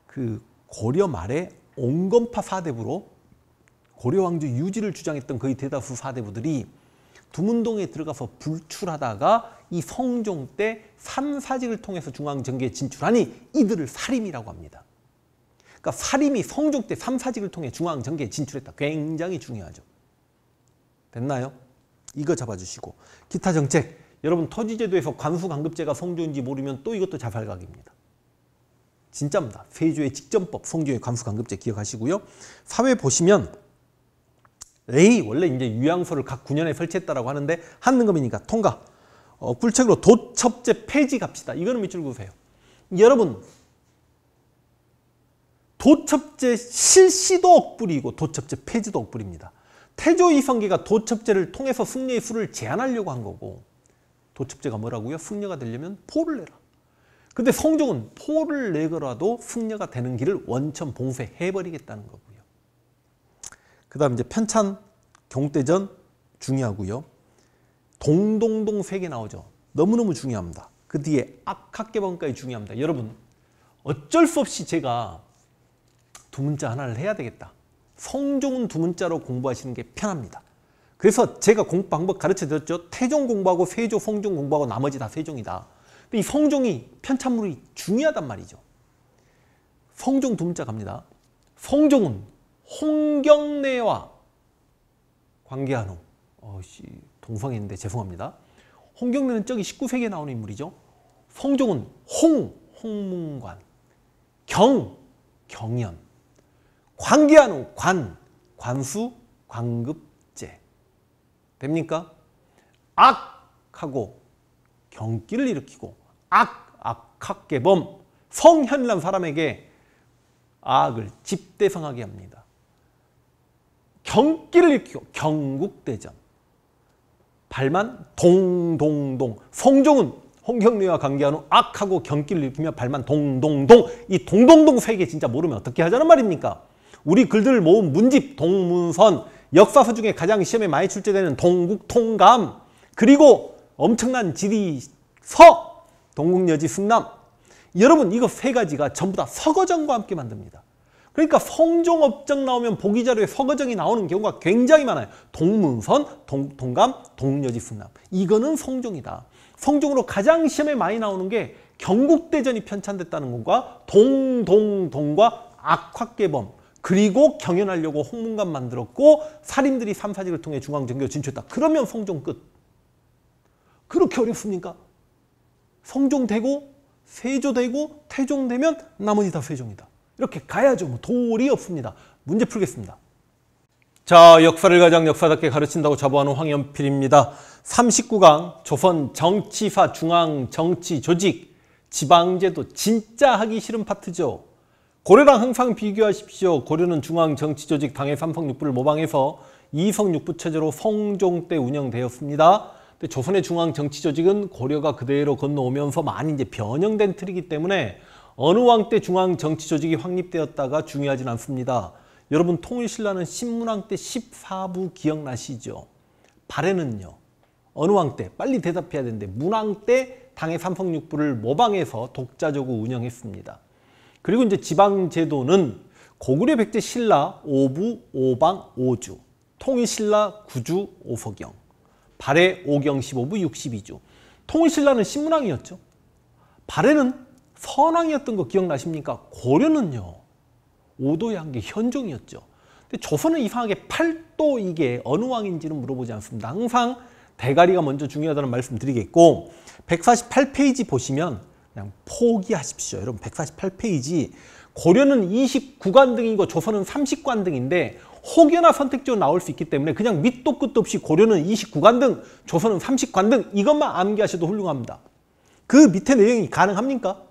그 고려 말에 옹건파 사대부로 고려 왕조 유지를 주장했던 거의 대다수 사대부들이 두문동에 들어가서 불출하다가 이 성종 때 삼사직을 통해서 중앙정계에 진출하니 이들을 사림이라고 합니다. 그러니까 사림이 성종 때 삼사직을 통해 중앙정계에 진출했다. 굉장히 중요하죠. 됐나요? 이거 잡아주시고, 기타 정책. 여러분 토지제도에서 관수관급제가 성조인지 모르면 또 이것도 자살각입니다. 진짜입니다. 세조의 직전법, 성조의 관수관급제 기억하시고요. 사회 보시면 원래 이제 유양소를 각 9년에 설치했다라고 하는데 한능검이니까 통과. 꿀책으로 도첩제 폐지 갑시다. 이거는 밑줄 그으세요. 여러분 도첩제 실시도 억불이고 도첩제 폐지도 억불입니다. 태조 이성계가 도첩제를 통해서 승려의 수를 제한하려고 한 거고, 도첩제가 뭐라고요? 승려가 되려면 포를 내라. 근데 성종은 포를 내더라도 승려가 되는 길을 원천 봉쇄해버리겠다는 거고요. 그 다음 이제 편찬, 경대전 중요하고요. 동동동 3개 나오죠. 너무너무 중요합니다. 그 뒤에 악학개방까지 중요합니다. 여러분 어쩔 수 없이 제가 두 문자 하나를 해야 되겠다. 성종은 두 문자로 공부하시는 게 편합니다. 그래서 제가 공부 방법 가르쳐 드렸죠. 태종 공부하고 세조, 성종 공부하고 나머지 다 세종이다. 근데 이 성종이 편찬물이 중요하단 말이죠. 성종 두 문자 갑니다. 성종은 홍경래와 관계한 후. 동성애인데 죄송합니다. 홍경래는 저기 19세기에 나오는 인물이죠. 성종은 홍문관, 경연, 관계한 후, 관수, 관급제. 됩니까? 악하고 경기를 일으키고 악학개범, 성현이라는 사람에게 악을 집대성하게 합니다. 경기를 일으키고 경국대전. 발만 동동동. 성종은 홍경래와 관계한 후 악하고 경기를 일으키며 발만 동동동. 이 동동동 세계 진짜 모르면 어떻게 하자는 말입니까? 우리 글들을 모은 문집, 동문선, 역사서 중에 가장 시험에 많이 출제되는 동국통감, 그리고 엄청난 지리서, 동국여지 승남. 여러분 이거 세 가지가 전부 다 서거정과 함께 만듭니다. 그러니까 성종업적 나오면 보기자료에 서거정이 나오는 경우가 굉장히 많아요. 동문선, 동감, 동국여지 승남. 이거는 성종이다. 성종으로 가장 시험에 많이 나오는 게 경국대전이 편찬됐다는 것과 동과 악학개범, 그리고 경연하려고 홍문관 만들었고 살인들이 삼사직을 통해 중앙정교에 진출했다. 그러면 성종 끝. 그렇게 어렵습니까? 성종 되고 세조 되고 태종 되면 나머지 다 세종이다. 이렇게 가야죠. 뭐 도리 없습니다. 문제 풀겠습니다. 자, 역사를 가장 역사답게 가르친다고 자부하는 황연필입니다. 39강 조선 정치사 중앙 정치 조직 지방제도 진짜 하기 싫은 파트죠. 고려랑 항상 비교하십시오. 고려는 중앙 정치 조직 당의 삼성육부를 모방해서 이성육부 체제로 성종 때 운영되었습니다. 근데 조선의 중앙 정치 조직은 고려가 그대로 건너오면서 많이 이제 변형된 틀이기 때문에 어느 왕 때 중앙 정치 조직이 확립되었다가 중요하진 않습니다. 여러분 통일신라는 신문왕 때 14부 기억나시죠? 발해는요. 어느 왕 때? 빨리 대답해야 되는데 문왕 때 당의 삼성육부를 모방해서 독자적으로 운영했습니다. 그리고 이제 지방제도는 고구려 백제 신라 5부 5방 5주, 통일신라 9주 5서경, 발해 5경 15부 62주. 통일신라는 신문왕이었죠. 발해는 선왕이었던 거 기억나십니까? 고려는요. 5도의 한계 현종이었죠. 근데 조선은 이상하게 8도 이게 어느 왕인지는 물어보지 않습니다. 항상 대가리가 먼저 중요하다는 말씀 드리겠고 148페이지 보시면 그냥 포기하십시오. 여러분 148페이지 고려는 29관등이고 조선은 30관등인데 혹여나 선택적으로 나올 수 있기 때문에 그냥 밑도 끝도 없이 고려는 29관등, 조선은 30관등 이것만 암기하셔도 훌륭합니다. 그 밑에 내용이 가능합니까?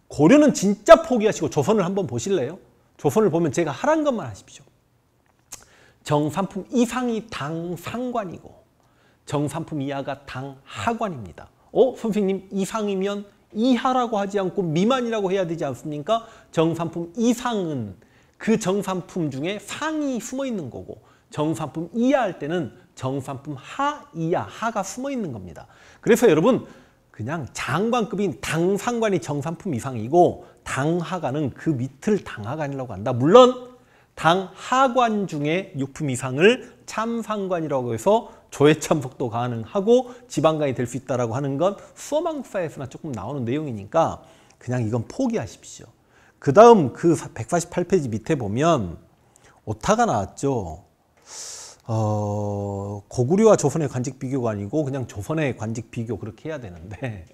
고려는 진짜 포기하시고 조선을 한번 보실래요? 조선을 보면 제가 하란 것만 하십시오. 정삼품 이상이 당상관이고 정삼품 이하가 당하관입니다. 선생님 이상이면 이하라고 하지 않고 미만이라고 해야 되지 않습니까? 정삼품 이상은 그 정삼품 중에 상이 숨어 있는 거고 정삼품 이하 할 때는 정삼품 하, 이하, 하가 숨어 있는 겁니다. 그래서 여러분 그냥 장관급인 당상관이 정삼품 이상이고 당하관은 그 밑을 당하관이라고 한다. 물론 당하관 중에 육품 이상을 참상관이라고 해서 조회참석도 가능하고 지방관이 될 수 있다고 하는 건 수어망사에서나 조금 나오는 내용이니까 그냥 이건 포기하십시오. 그 다음 그 148페이지 밑에 보면 오타가 나왔죠. 고구려와 조선의 관직 비교가 아니고 그냥 조선의 관직 비교 그렇게 해야 되는데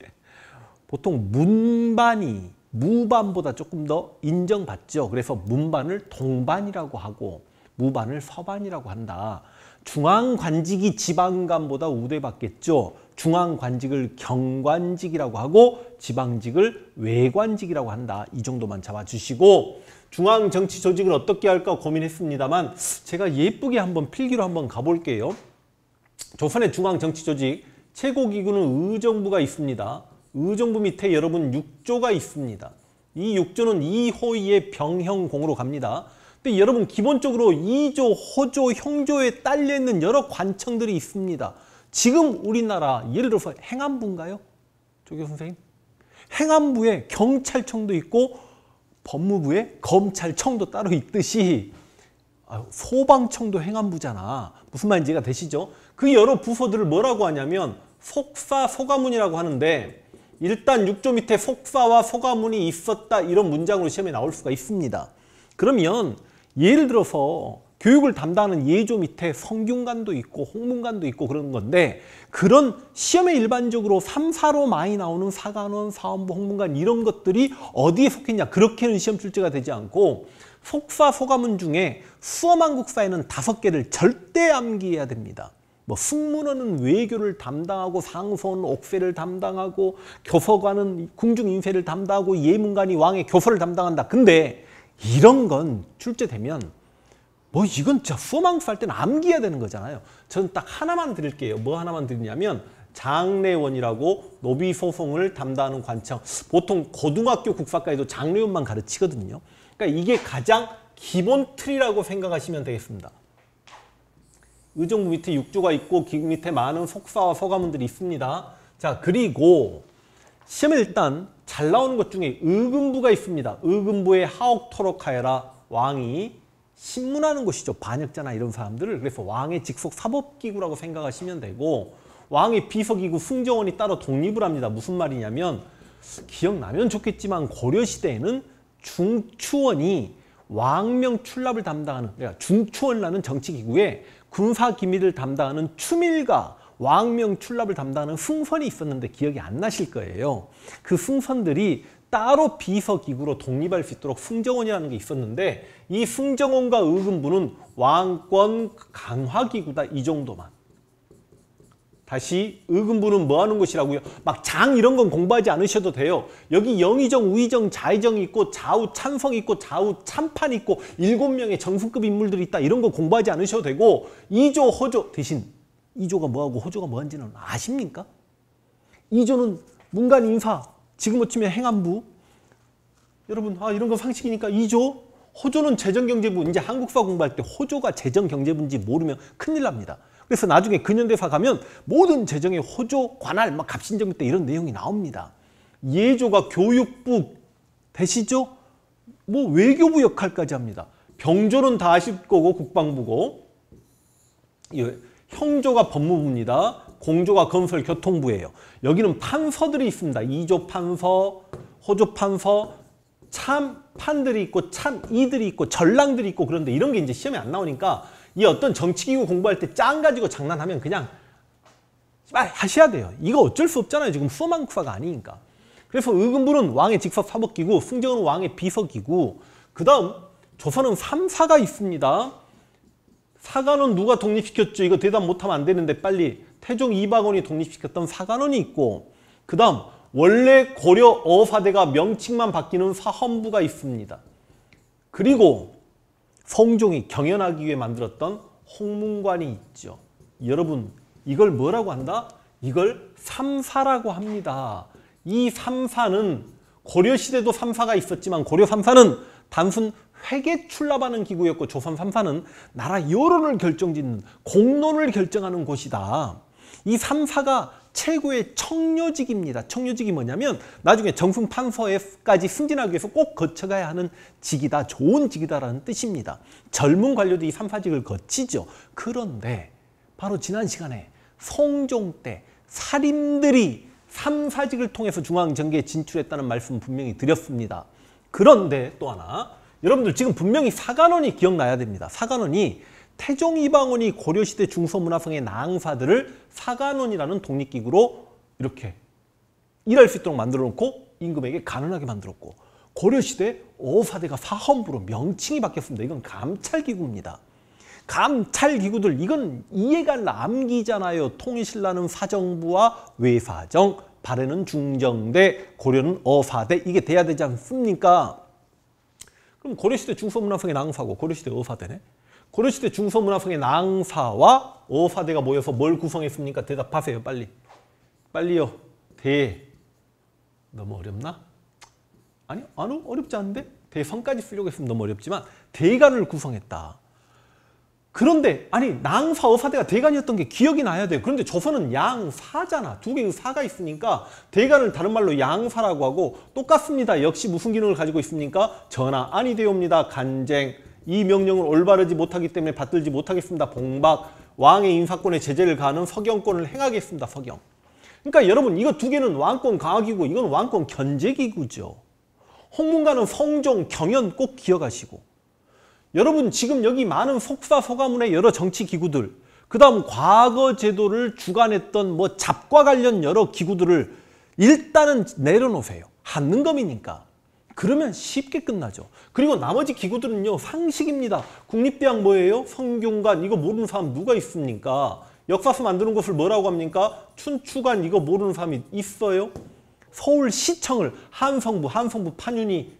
보통 문반이 무반보다 조금 더 인정받죠. 그래서 문반을 동반이라고 하고 무반을 서반이라고 한다. 중앙관직이 지방관보다 우대받겠죠. 중앙관직을 경관직이라고 하고 지방직을 외관직이라고 한다. 이 정도만 잡아주시고 중앙정치조직을 어떻게 할까 고민했습니다만 제가 예쁘게 한번 필기로 한번 가볼게요. 조선의 중앙정치조직 최고기구는 의정부가 있습니다. 의정부 밑에 여러분 6조가 있습니다. 이 6조는 이호이의 병형공으로 갑니다. 근데 여러분 기본적으로 2조, 호조, 형조에 딸려있는 여러 관청들이 있습니다. 지금 우리나라 예를 들어서 행안부인가요? 조교 선생님? 행안부에 경찰청도 있고 법무부에 검찰청도 따로 있듯이 소방청도 행안부잖아. 무슨 말인지 이해가 되시죠? 그 여러 부서들을 뭐라고 하냐면 속사, 소가문이라고 하는데 일단 6조 밑에 속사와 소가문이 있었다 이런 문장으로 시험에 나올 수가 있습니다. 그러면 예를 들어서 교육을 담당하는 예조 밑에 성균관도 있고 홍문관도 있고 그런 건데 그런 시험에 일반적으로 3, 4로 많이 나오는 사관원, 사원부, 홍문관 이런 것들이 어디에 속했냐 그렇게는 시험 출제가 되지 않고 속사, 소가문 중에 수어만국사에는 5개를 절대 암기해야 됩니다. 뭐 승문원은 외교를 담당하고 상소는 옥세를 담당하고 교서관은 궁중인쇄를 담당하고 예문관이 왕의 교서를 담당한다. 근데 이런 건 출제되면 뭐 이건 진짜 수어만국사 할 때는 암기해야 되는 거잖아요. 저는 딱 하나만 드릴게요. 뭐 하나만 드리냐면 장례원이라고 노비소송을 담당하는 관청. 보통 고등학교 국사과에도 장례원만 가르치거든요. 그러니까 이게 가장 기본 틀이라고 생각하시면 되겠습니다. 의정부 밑에 6조가 있고 기구 밑에 많은 속사와 소가문들이 있습니다. 자, 그리고 시험에 일단 잘 나오는 것 중에 의금부가 있습니다. 의금부의 하옥토록하여라 왕이 신문하는 곳이죠. 반역자나 이런 사람들을. 그래서 왕의 직속 사법기구라고 생각하시면 되고 왕의 비서기구 승정원이 따로 독립을 합니다. 무슨 말이냐면 기억나면 좋겠지만 고려시대에는 중추원이 왕명 출납을 담당하는 그러니까 중추원이라는 정치기구에 군사기밀을 담당하는 추밀과 왕명 출납을 담당하는 승선이 있었는데 기억이 안 나실 거예요. 그 승선들이 따로 비서기구로 독립할 수 있도록 승정원이라는 게 있었는데 이 승정원과 의금부는 왕권 강화기구다 이 정도만. 다시 의금부는 뭐 하는 곳이라고요? 막 장 이런 건 공부하지 않으셔도 돼요. 여기 영의정, 우의정, 자의정이 있고 좌우 찬성이 있고 좌우 찬판이 있고 7명의 정승급 인물들이 있다. 이런 거 공부하지 않으셔도 되고 2조, 호조 대신 2조가 뭐하고 호조가 뭐한지는 아십니까? 2조는 문관 인사, 지금 치면 행안부. 여러분 이런 거 상식이니까 2조. 호조는 재정경제부. 이제 한국사 공부할 때 호조가 재정경제부인지 모르면 큰일 납니다. 그래서 나중에 근현대사 가면 모든 재정의 호조, 관할, 막 갑신정 때 이런 내용이 나옵니다. 예조가 교육부 되시죠? 뭐 외교부 역할까지 합니다. 병조는 다 아실 거고 국방부고 형조가 법무부입니다. 공조가 건설 교통부예요. 여기는 판서들이 있습니다. 2조 판서, 호조 판서, 참판들이 있고 참이들이 있고 전랑들이 있고 그런데 이런 게 이제 시험에 안 나오니까 이 어떤 정치기구 공부할 때 짱 가지고 장난하면 그냥 하셔야 돼요. 이거 어쩔 수 없잖아요. 지금 수어만국사가 아니니까. 그래서 의금부는 왕의 직접 사법기구, 승정원은 왕의 비서기구. 그 다음 조선은 3사가 있습니다. 사관원 누가 독립시켰죠? 이거 대답 못하면 안 되는데 빨리. 태종 이방원이 독립시켰던 사관원이 있고 그 다음 원래 고려 어사대가 명칭만 바뀌는 사헌부가 있습니다. 그리고 성종이 경연하기 위해 만들었던 홍문관이 있죠. 여러분 이걸 뭐라고 한다? 이걸 3사라고 합니다. 이 3사는 고려시대도 3사가 있었지만 고려 3사는 단순 회계 출납하는 기구였고 조선 3사는 나라 여론을 결정짓는 공론을 결정하는 곳이다. 이 3사가 최고의 청료직입니다. 청료직이 뭐냐면 나중에 정승판서에까지 승진하기 위해서 꼭 거쳐가야 하는 직이다. 좋은 직이다라는 뜻입니다. 젊은 관료도 이 3사직을 거치죠. 그런데 바로 지난 시간에 성종 때 살인들이 3사직을 통해서 중앙정계에 진출했다는 말씀 분명히 드렸습니다. 그런데 또 하나 여러분들 지금 분명히 사관원이 기억나야 됩니다. 사관원이 태종 이방원이 고려시대 중서문화성의 나항사들을 사관원이라는 독립기구로 이렇게 일할 수 있도록 만들어 놓고 임금에게 가난하게 만들었고 고려시대 어사대가 사헌부로 명칭이 바뀌었습니다. 이건 감찰기구입니다. 감찰기구들 이건 이해가 남기잖아요. 통일신라는 사정부와 외사정, 발해는 중정대, 고려는 어사대 이게 돼야 되지 않습니까? 그럼 고려시대 중서문화성의 나항사고 고려시대 어사대네. 고려시대 중서문화성의 나항사와 어사대가 모여서 뭘 구성했습니까? 대답하세요. 빨리. 빨리요. 너무 어렵나? 아니요. 어렵지 않은데? 대성까지 쓰려고 했으면 너무 어렵지만 대간을 구성했다. 그런데 나항사 어사대가 대간이었던 게 기억이 나야 돼요. 그런데 조선은 양사잖아. 두 개의 사가 있으니까 대간을 다른 말로 양사라고 하고 똑같습니다. 역시 무슨 기능을 가지고 있습니까? 전하 아니되옵니다. 간쟁. 이 명령을 올바르지 못하기 때문에 받들지 못하겠습니다. 봉박. 왕의 인사권에 제재를 가하는 서경권을 행하겠습니다. 서경. 그러니까 여러분 이거 두 개는 왕권 강화기구, 이건 왕권 견제기구죠. 홍문관은 성종, 경연 꼭 기억하시고, 여러분 지금 여기 많은 속사 서가문의 여러 정치 기구들, 그 다음 과거 제도를 주관했던 뭐 잡과 관련 여러 기구들을 일단은 내려놓으세요. 한능검이니까. 그러면 쉽게 끝나죠. 그리고 나머지 기구들은요, 상식입니다. 국립대학 뭐예요? 성균관, 이거 모르는 사람 누가 있습니까? 역사서 만드는 곳을 뭐라고 합니까? 춘추관, 이거 모르는 사람이 있어요? 서울시청을 한성부 판윤이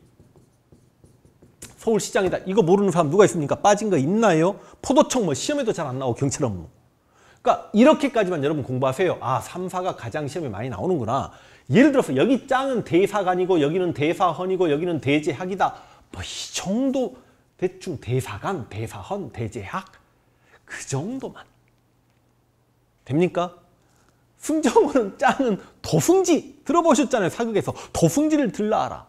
서울시장이다, 이거 모르는 사람 누가 있습니까? 빠진 거 있나요? 포도청 뭐 시험에도 잘 안 나오고 경찰 업무. 그러니까 이렇게까지만 여러분 공부하세요. 아, 3, 4가 가장 시험에 많이 나오는구나. 예를 들어서 여기 짱은 대사관이고 여기는 대사헌이고 여기는 대제학이다. 뭐 이 정도 대충 대사관, 대사헌, 대제학 그 정도만 됩니까? 승정원은 짱은 도승지 들어보셨잖아요. 사극에서 도승지를 들라하라.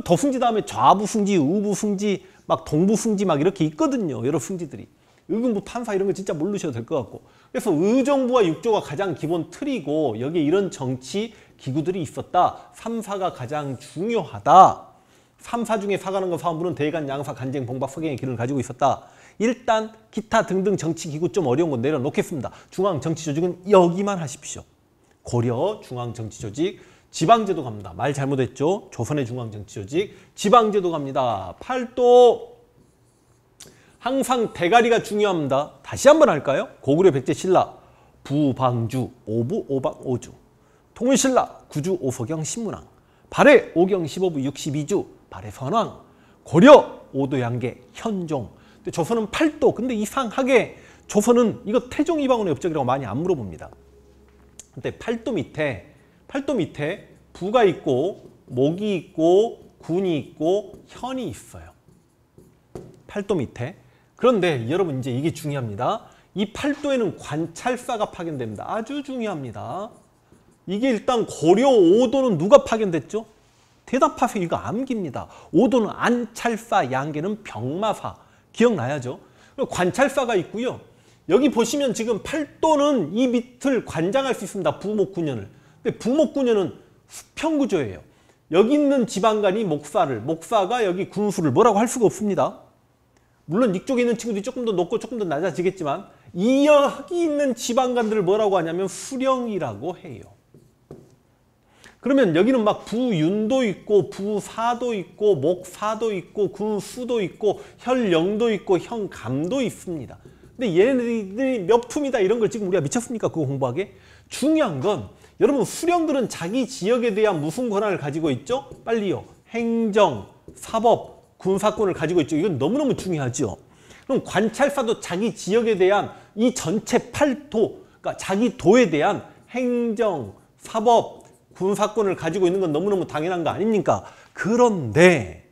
도승지 다음에 좌부승지, 우부승지, 막 동부승지 막 이렇게 있거든요. 여러 승지들이. 의금부 판사 이런 거 진짜 모르셔도 될 것 같고. 그래서 의정부와 육조가 가장 기본 틀이고 여기에 이런 정치 기구들이 있었다. 3, 4가 가장 중요하다. 3, 4 중에 4가는 거 사원부는 대간, 양사, 간쟁, 봉박, 서경의 기능을 가지고 있었다. 일단 기타 등등 정치 기구 좀 어려운 건 내려놓겠습니다. 중앙정치조직은 여기만 하십시오. 고려 중앙정치조직, 지방제도 갑니다. 말 잘못했죠. 조선의 중앙정치조직, 지방제도 갑니다. 팔도 항상 대가리가 중요합니다. 다시 한번 할까요? 고구려 백제 신라 부방주 오부 오방 오주, 통일신라 구주 오서경 신문왕, 발해 오경 15부 62주 발해 선왕, 고려 오도양계 현종. 근데 조선은 팔도. 근데 이상하게 조선은 이거 태종 이방원의 업적이라고 많이 안 물어봅니다. 근데 팔도 밑에 부가 있고 목이 있고 군이 있고 현이 있어요. 팔도 밑에. 그런데 여러분 이제 이게 중요합니다. 이 팔도에는 관찰사가 파견됩니다. 아주 중요합니다. 이게 일단 고려 5도는 누가 파견됐죠? 대답하세요. 이거 암기입니다. 5도는 안찰사, 양계는 병마사. 기억나야죠. 관찰사가 있고요. 여기 보시면 지금 팔도는 이 밑을 관장할 수 있습니다. 부목군현을. 근데 부목군현은 수평구조예요. 여기 있는 지방관이 목사가 여기 군수를 뭐라고 할 수가 없습니다. 물론 이쪽에 있는 친구들이 조금 더 높고 조금 더 낮아지겠지만 이 여기 있는 지방관들을 뭐라고 하냐면 수령이라고 해요. 그러면 여기는 막 부윤도 있고 부사도 있고 목사도 있고 군수도 있고 혈령도 있고 형감도 있습니다. 근데 얘네들이 몇 품이다 이런 걸 지금 우리가 미쳤습니까? 그거 공부하게? 중요한 건 여러분 수령들은 자기 지역에 대한 무슨 권한을 가지고 있죠? 빨리요. 행정, 사법, 군사권을 가지고 있죠. 이건 너무너무 중요하죠. 그럼 관찰사도 자기 지역에 대한 이 전체 팔도, 그러니까 자기 도에 대한 행정, 사법, 군사권을 가지고 있는 건 너무너무 당연한 거 아닙니까? 그런데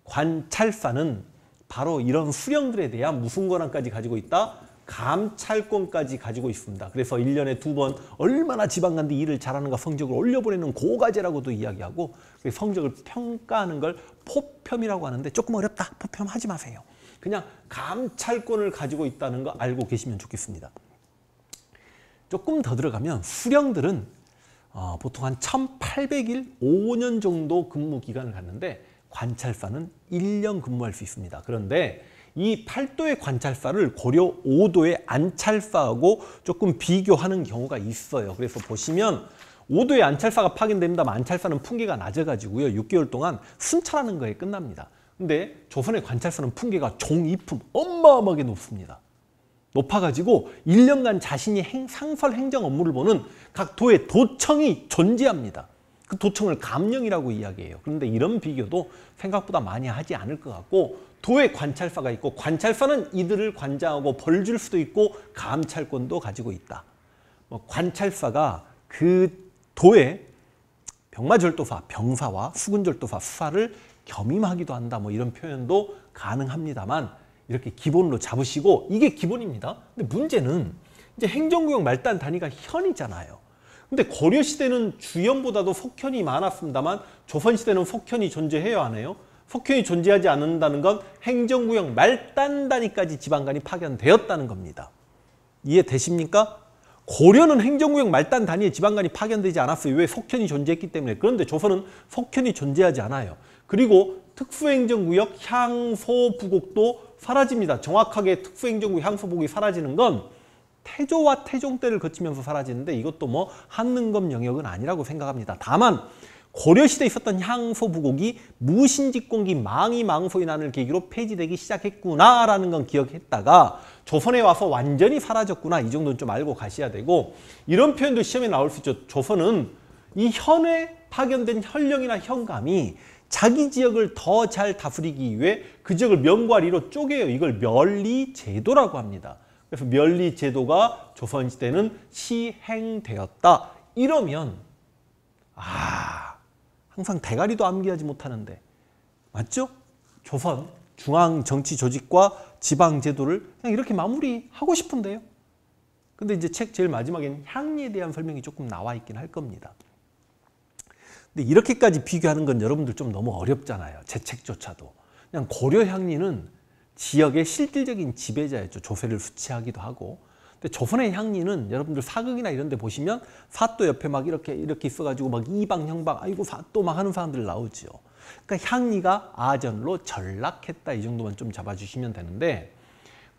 관찰사는 바로 이런 수령들에 대한 무슨 권한까지 가지고 있다? 감찰권까지 가지고 있습니다. 그래서 1년에 2번 얼마나 지방관들이 일을 잘하는가 성적을 올려보내는 고가제라고도 이야기하고, 성적을 평가하는 걸 포평이라고 하는데 조금 어렵다. 포평하지 마세요. 그냥 감찰권을 가지고 있다는 거 알고 계시면 좋겠습니다. 조금 더 들어가면 수령들은 보통 한 1800일, 5년 정도 근무 기간을 갖는데 관찰사는 1년 근무할 수 있습니다. 그런데 이 팔도의 관찰사를 고려 5도의 안찰사하고 조금 비교하는 경우가 있어요. 그래서 보시면 5도의 안찰사가 파견됩니다만 안찰사는 풍계가 낮아가지고요. 6개월 동안 순찰하는 거에 끝납니다. 근데 조선의 관찰사는 풍계가 종2품 어마어마하게 높습니다. 높아가지고 1년간 자신이 상설 행정 업무를 보는 각 도의 도청이 존재합니다. 그 도청을 감령이라고 이야기해요. 그런데 이런 비교도 생각보다 많이 하지 않을 것 같고, 도의 관찰사가 있고 관찰사는 이들을 관장하고 벌 줄 수도 있고 감찰권도 가지고 있다. 관찰사가 그 도의 병마절도사, 병사와 수군절도사, 수사를 겸임하기도 한다. 이런 표현도 가능합니다만 이렇게 기본으로 잡으시고 이게 기본입니다. 근데 문제는 이제 행정구역 말단 단위가 현이잖아요. 근데 고려시대는 주현보다도 속현이 많았습니다만 조선시대는 속현이 존재해야 하네요. 속현이 존재하지 않는다는 건 행정구역 말단 단위까지 지방관이 파견되었다는 겁니다. 이해되십니까? 고려는 행정구역 말단 단위의 지방간이 파견되지 않았어요. 왜? 속현이 존재했기 때문에. 그런데 조선은 속현이 존재하지 않아요. 그리고 특수행정구역 향소부곡도 사라집니다. 정확하게 특수행정구역 향소부곡이 사라지는 건 태조와 태종 때를 거치면서 사라지는데 이것도 뭐 한능검 영역은 아니라고 생각합니다. 다만 고려시대에 있었던 향소부곡이 무신직공기 망이망소의 난을 계기로 폐지되기 시작했구나라는 건 기억했다가 조선에 와서 완전히 사라졌구나, 이 정도는 좀 알고 가셔야 되고, 이런 표현도 시험에 나올 수 있죠. 조선은 이 현에 파견된 현령이나 현감이 자기 지역을 더 잘 다스리기 위해 그 지역을 명과 리로 쪼개요. 이걸 멸리제도라고 합니다. 그래서 멸리제도가 조선시대는 시행되었다. 이러면 항상 대가리도 암기하지 못하는데 맞죠? 조선 중앙 정치 조직과 지방 제도를 그냥 이렇게 마무리하고 싶은데요. 근데 이제 책 제일 마지막에는 향리에 대한 설명이 조금 나와 있긴 할 겁니다. 근데 이렇게까지 비교하는 건 여러분들 좀 너무 어렵잖아요. 제 책조차도. 그냥 고려 향리는 지역의 실질적인 지배자였죠. 조세를 수취하기도 하고. 근데 조선의 향리는 여러분들 사극이나 이런 데 보시면 사또 옆에 막 이렇게 있어가지고 막 이방 형방 아이고 사또 막 하는 사람들 나오죠. 그러니까 향리가 아전로 전락했다, 이 정도만 좀 잡아주시면 되는데,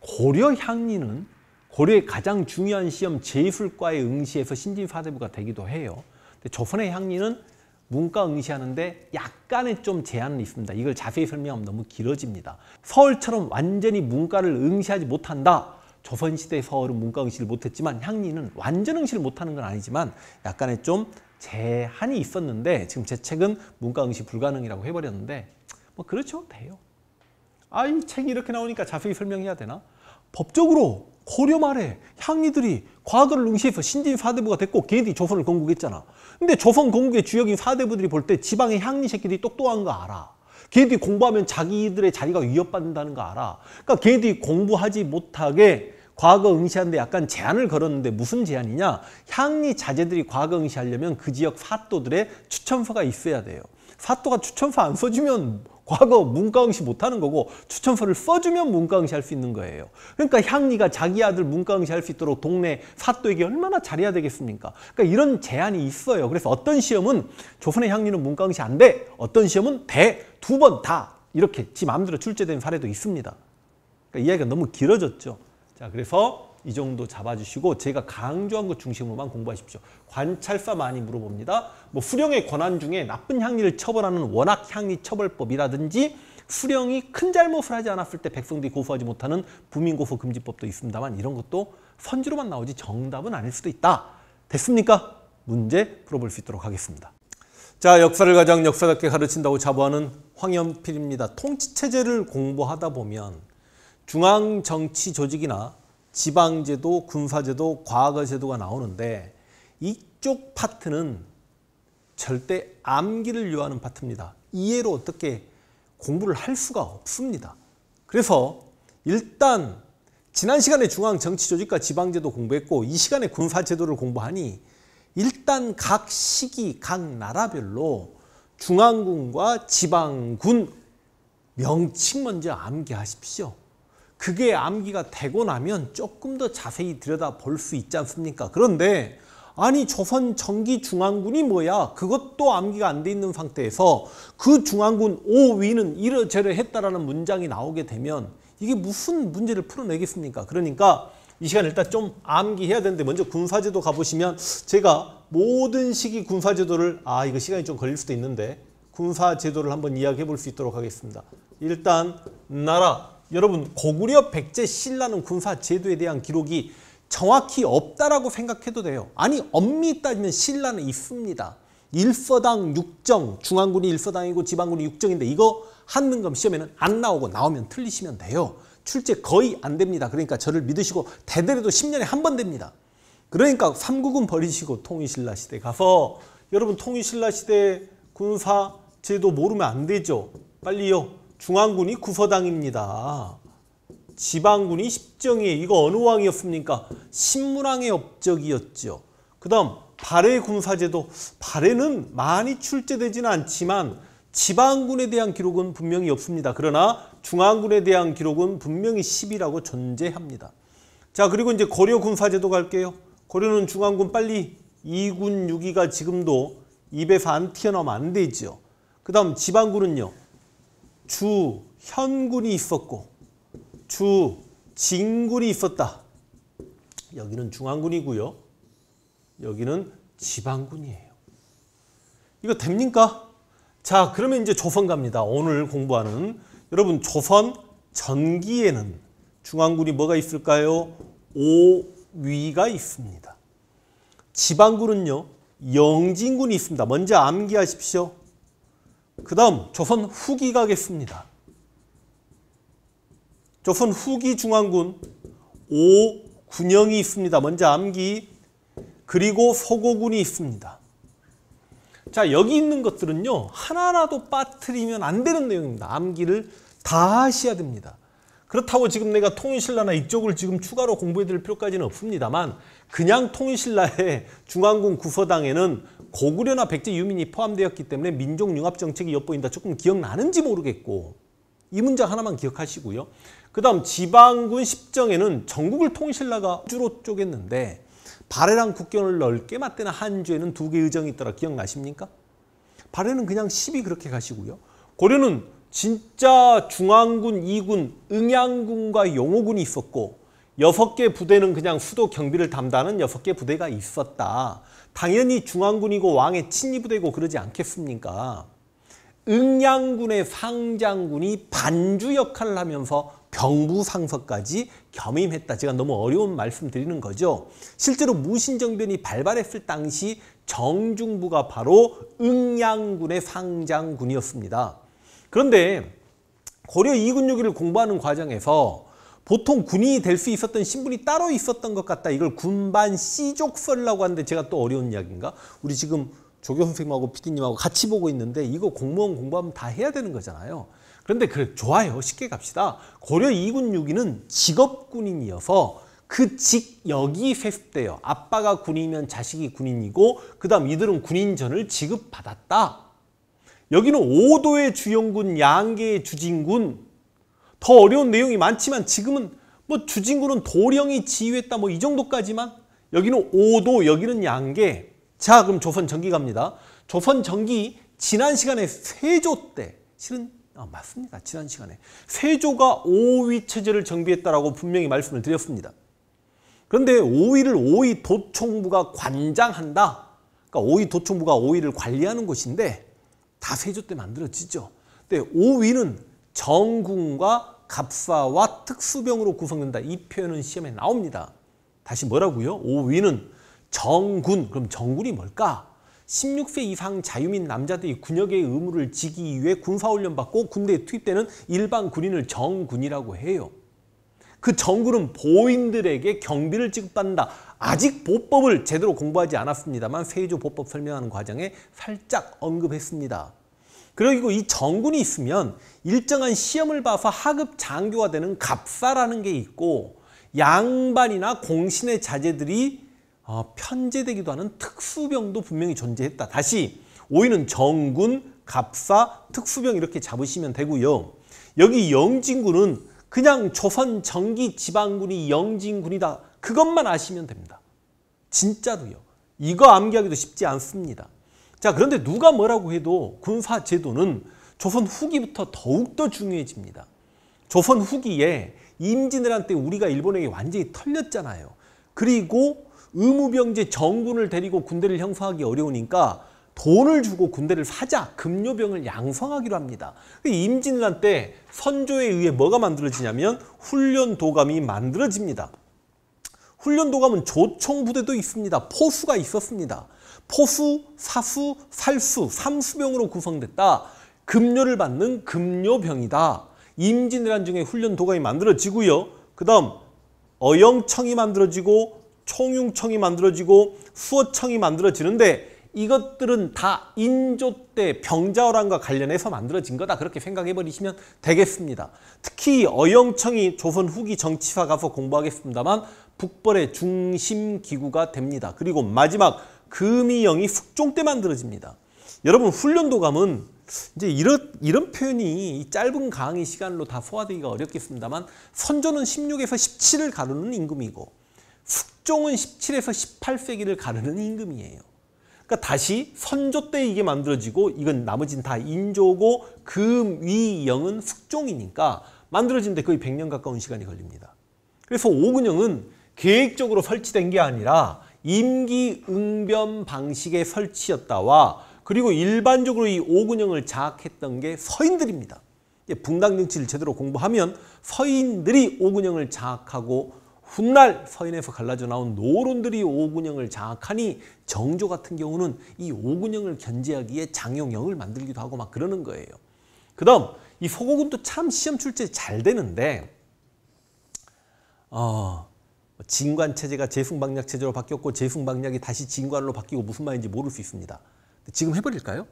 고려 향리는 고려의 가장 중요한 시험 제술과에 응시해서 신진사대부가 되기도 해요. 근데 조선의 향리는 문과 응시하는데 약간의 좀 제한은 있습니다. 이걸 자세히 설명하면 너무 길어집니다. 서울처럼 완전히 문과를 응시하지 못한다. 조선시대 서울은 문과 응시를 못했지만 향리는 완전 응시를 못하는 건 아니지만 약간의 좀 제한이 있었는데, 지금 제 책은 문과 응시 불가능이라고 해버렸는데 뭐 그렇죠, 돼요. 이 책이 이렇게 나오니까 자세히 설명해야 되나? 법적으로 고려 말에 향리들이 과거를 응시해서 신진 사대부가 됐고 걔들이 조선을 건국했잖아. 근데 조선 건국의 주역인 사대부들이 볼 때 지방의 향리 새끼들이 똑똑한 거 알아. 걔들이 공부하면 자기들의 자리가 위협받는다는 거 알아. 그러니까 걔들이 공부하지 못하게 과거 응시하는데 약간 제한을 걸었는데, 무슨 제한이냐? 향리 자제들이 과거 응시하려면 그 지역 사또들의 추천서가 있어야 돼요. 사또가 추천서 안 써주면 과거 문과 응시 못하는 거고, 추천서를 써주면 문과 응시 할 수 있는 거예요. 그러니까 향리가 자기 아들 문과 응시 할 수 있도록 동네 사또에게 얼마나 잘해야 되겠습니까? 그러니까 이런 제한이 있어요. 그래서 어떤 시험은 조선의 향리는 문과 응시 안 돼, 어떤 시험은 돼, 두 번 다 이렇게 지 마음대로 출제된 사례도 있습니다. 그러니까 이야기가 너무 길어졌죠. 자, 그래서 이 정도 잡아주시고 제가 강조한 것 중심으로만 공부하십시오. 관찰사 많이 물어봅니다. 뭐 수령의 권한 중에 나쁜 향리를 처벌하는 원학 향리 처벌법이라든지, 수령이 큰 잘못을 하지 않았을 때 백성들이 고소하지 못하는 부민고소 금지법도 있습니다만, 이런 것도 선지로만 나오지 정답은 아닐 수도 있다. 됐습니까? 문제 풀어볼 수 있도록 하겠습니다. 자, 역사를 가장 역사답게 가르친다고 자부하는 황연필입니다. 통치체제를 공부하다 보면 중앙정치 조직이나 지방제도, 군사제도, 과거제도가 나오는데 이쪽 파트는 절대 암기를 요하는 파트입니다. 이해로 어떻게 공부를 할 수가 없습니다. 그래서 일단 지난 시간에 중앙정치조직과 지방제도 공부했고 이 시간에 군사제도를 공부하니 일단 각 시기, 각 나라별로 중앙군과 지방군 명칭 먼저 암기하십시오. 그게 암기가 되고 나면 조금 더 자세히 들여다볼 수 있지 않습니까? 그런데 아니 조선 정기 중앙군이 뭐야? 그것도 암기가 안 돼 있는 상태에서 그 중앙군 5위는 이러저러했다라는 문장이 나오게 되면 이게 무슨 문제를 풀어내겠습니까? 그러니까 이 시간 일단 좀 암기해야 되는데, 먼저 군사제도 가보시면 제가 모든 시기 군사제도를 이거 시간이 좀 걸릴 수도 있는데 군사제도를 한번 이야기해 볼 수 있도록 하겠습니다. 일단 나라, 여러분 고구려 백제 신라는 군사제도에 대한 기록이 정확히 없다라고 생각해도 돼요. 아니 엄밀히 따지면 신라는 있습니다. 일서당 6정, 중앙군이 일서당이고 지방군이 6정인데 이거 한능검 시험에는 안 나오고 나오면 틀리시면 돼요. 출제 거의 안 됩니다. 그러니까 저를 믿으시고 대대로도 10년에 한 번 됩니다. 그러니까 삼국은 버리시고 통일신라 시대 가서 여러분 통일신라 시대 군사제도 모르면 안 되죠. 빨리요. 중앙군이 구서당입니다. 지방군이 10정이에요. 이거 어느 왕이었습니까? 신문왕의 업적이었죠. 그 다음 발해 군사제도. 발해는 많이 출제되지는 않지만 지방군에 대한 기록은 분명히 없습니다. 그러나 중앙군에 대한 기록은 분명히 10이라고 존재합니다. 자, 그리고 이제 고려 군사제도 갈게요. 고려는 중앙군 빨리 2군 6위가 지금도 입에서 안 튀어나오면 안 되죠. 그 다음 지방군은요. 주현군이 있었고 주진군이 있었다. 여기는 중앙군이고요. 여기는 지방군이에요. 이거 됩니까? 자, 그러면 이제 조선 갑니다. 오늘 공부하는 여러분 조선 전기에는 중앙군이 뭐가 있을까요? 5위가 있습니다. 지방군은요. 영진군이 있습니다. 먼저 암기하십시오. 그 다음 조선 후기 가겠습니다. 조선 후기 중앙군 5군영이 있습니다. 먼저 암기. 그리고 서고군이 있습니다. 자, 여기 있는 것들은요. 하나라도 빠뜨리면 안 되는 내용입니다. 암기를 다 하셔야 됩니다. 그렇다고 지금 내가 통일신라나 이쪽을 지금 추가로 공부해 드릴 필요까지는 없습니다만 그냥 통일신라의 중앙군 구서당에는 고구려나 백제 유민이 포함되었기 때문에 민족융합정책이 엿보인다. 조금 기억나는지 모르겠고 이 문장 하나만 기억하시고요. 그 다음 지방군 10정에는 전국을 통일신라가 주로 쪼갰는데 발해랑 국경을 넓게 맞대는 한주에는 2개의 의정이 있더라. 기억나십니까? 발해는 그냥 10이 그렇게 가시고요. 고려는 진짜 중앙군 2군, 응양군과 용호군이 있었고 6개 부대는 그냥 수도 경비를 담당하는 6개 부대가 있었다. 당연히 중앙군이고 왕의 친위부대고 그러지 않겠습니까? 응양군의 상장군이 반주 역할을 하면서 병부상서까지 겸임했다. 제가 너무 어려운 말씀 드리는 거죠. 실제로 무신정변이 발발했을 당시 정중부가 바로 응양군의 상장군이었습니다. 그런데 고려 2군 6위를 공부하는 과정에서 보통 군인이 될 수 있었던 신분이 따로 있었던 것 같다. 이걸 군반 C족설이라고 하는데 제가 또 어려운 이야기인가? 우리 지금 조교 선생님하고 PD님하고 같이 보고 있는데 이거 공무원 공부하면 다 해야 되는 거잖아요. 그런데 그래 좋아요. 쉽게 갑시다. 고려 2군 6위는 직업군인이어서 그 직역이 세습돼요. 아빠가 군인이면 자식이 군인이고 그 다음 이들은 군인전을 지급받았다. 여기는 5도의 주영군, 양계의 주진군. 더 어려운 내용이 많지만 지금은 뭐 주진군은 도령이 지휘했다 뭐 이 정도까지만. 여기는 5도, 여기는 양계. 자, 그럼 조선 전기 갑니다. 조선 전기 지난 시간에 세조 때 실은 맞습니다. 지난 시간에 세조가 5위 체제를 정비했다라고 분명히 말씀을 드렸습니다. 그런데 5위를 5위 도총부가 관장한다. 그러니까 5위 도총부가 5위를 관리하는 곳인데 다 세조 때 만들어지죠. 근데 5위는 정군과 갑사와 특수병으로 구성된다. 이 표현은 시험에 나옵니다. 다시 뭐라고요? 5위는 정군. 그럼 정군이 뭘까? 16세 이상 자유민 남자들이 군역의 의무를 지기 위해 군사훈련 받고 군대에 투입되는 일반 군인을 정군이라고 해요. 그 정군은 보인들에게 경비를 지급받는다. 아직 보법을 제대로 공부하지 않았습니다만 세조 보법 설명하는 과정에 살짝 언급했습니다. 그리고 이 정군이 있으면 일정한 시험을 봐서 하급 장교가 되는 갑사라는 게 있고 양반이나 공신의 자제들이 편제되기도 하는 특수병도 분명히 존재했다. 다시 5위는 정군, 갑사, 특수병 이렇게 잡으시면 되고요. 여기 영진군은 그냥 조선 전기 지방군이 영진군이다. 그것만 아시면 됩니다. 진짜로요. 이거 암기하기도 쉽지 않습니다. 자, 그런데 누가 뭐라고 해도 군사제도는 조선 후기부터 더욱더 중요해집니다. 조선 후기에 임진왜란 때 우리가 일본에게 완전히 털렸잖아요. 그리고 의무병제 정군을 데리고 군대를 형성하기 어려우니까 돈을 주고 군대를 사자, 급료병을 양성하기로 합니다. 임진왜란 때 선조에 의해 뭐가 만들어지냐면 훈련도감이 만들어집니다. 훈련도감은 조총부대도 있습니다. 포수가 있었습니다. 포수, 사수, 살수, 삼수병으로 구성됐다. 급료를 받는 급료병이다. 임진왜란 중에 훈련도감이 만들어지고요. 그 다음 어영청이 만들어지고 총융청이 만들어지고 수어청이 만들어지는데 이것들은 다 인조 때 병자호란과 관련해서 만들어진 거다. 그렇게 생각해버리시면 되겠습니다. 특히 어영청이 조선 후기 정치사 가서 공부하겠습니다만 북벌의 중심기구가 됩니다. 그리고 마지막 금이영이 숙종 때 만들어집니다. 여러분 훈련도감은 이제 이런 표현이 이 짧은 강의 시간으로 다 소화되기가 어렵겠습니다만 선조는 16에서 17을 가르는 임금이고 숙종은 17에서 18세기를 가르는 임금이에요. 그러니까 다시 선조 때 이게 만들어지고 이건 나머지는 다 인조고 금, 위, 영은 숙종이니까 만들어지는데 거의 100년 가까운 시간이 걸립니다. 그래서 오근영은 계획적으로 설치된 게 아니라 임기응변 방식의 설치였다와 그리고 일반적으로 이 오근영을 장악했던 게 서인들입니다. 붕당 정치를 제대로 공부하면 서인들이 오근영을 장악하고 훗날 서인에서 갈라져 나온 노론들이 오근영을 장악하니 정조 같은 경우는 이 오근영을 견제하기에 장용영을 만들기도 하고 막 그러는 거예요. 그 다음 이 소고군도 참 시험 출제 잘 되는데 진관체제가 제승방략체제로 바뀌었고 제승방략이 다시 진관으로 바뀌고 무슨 말인지 모를 수 있습니다. 지금 해버릴까요?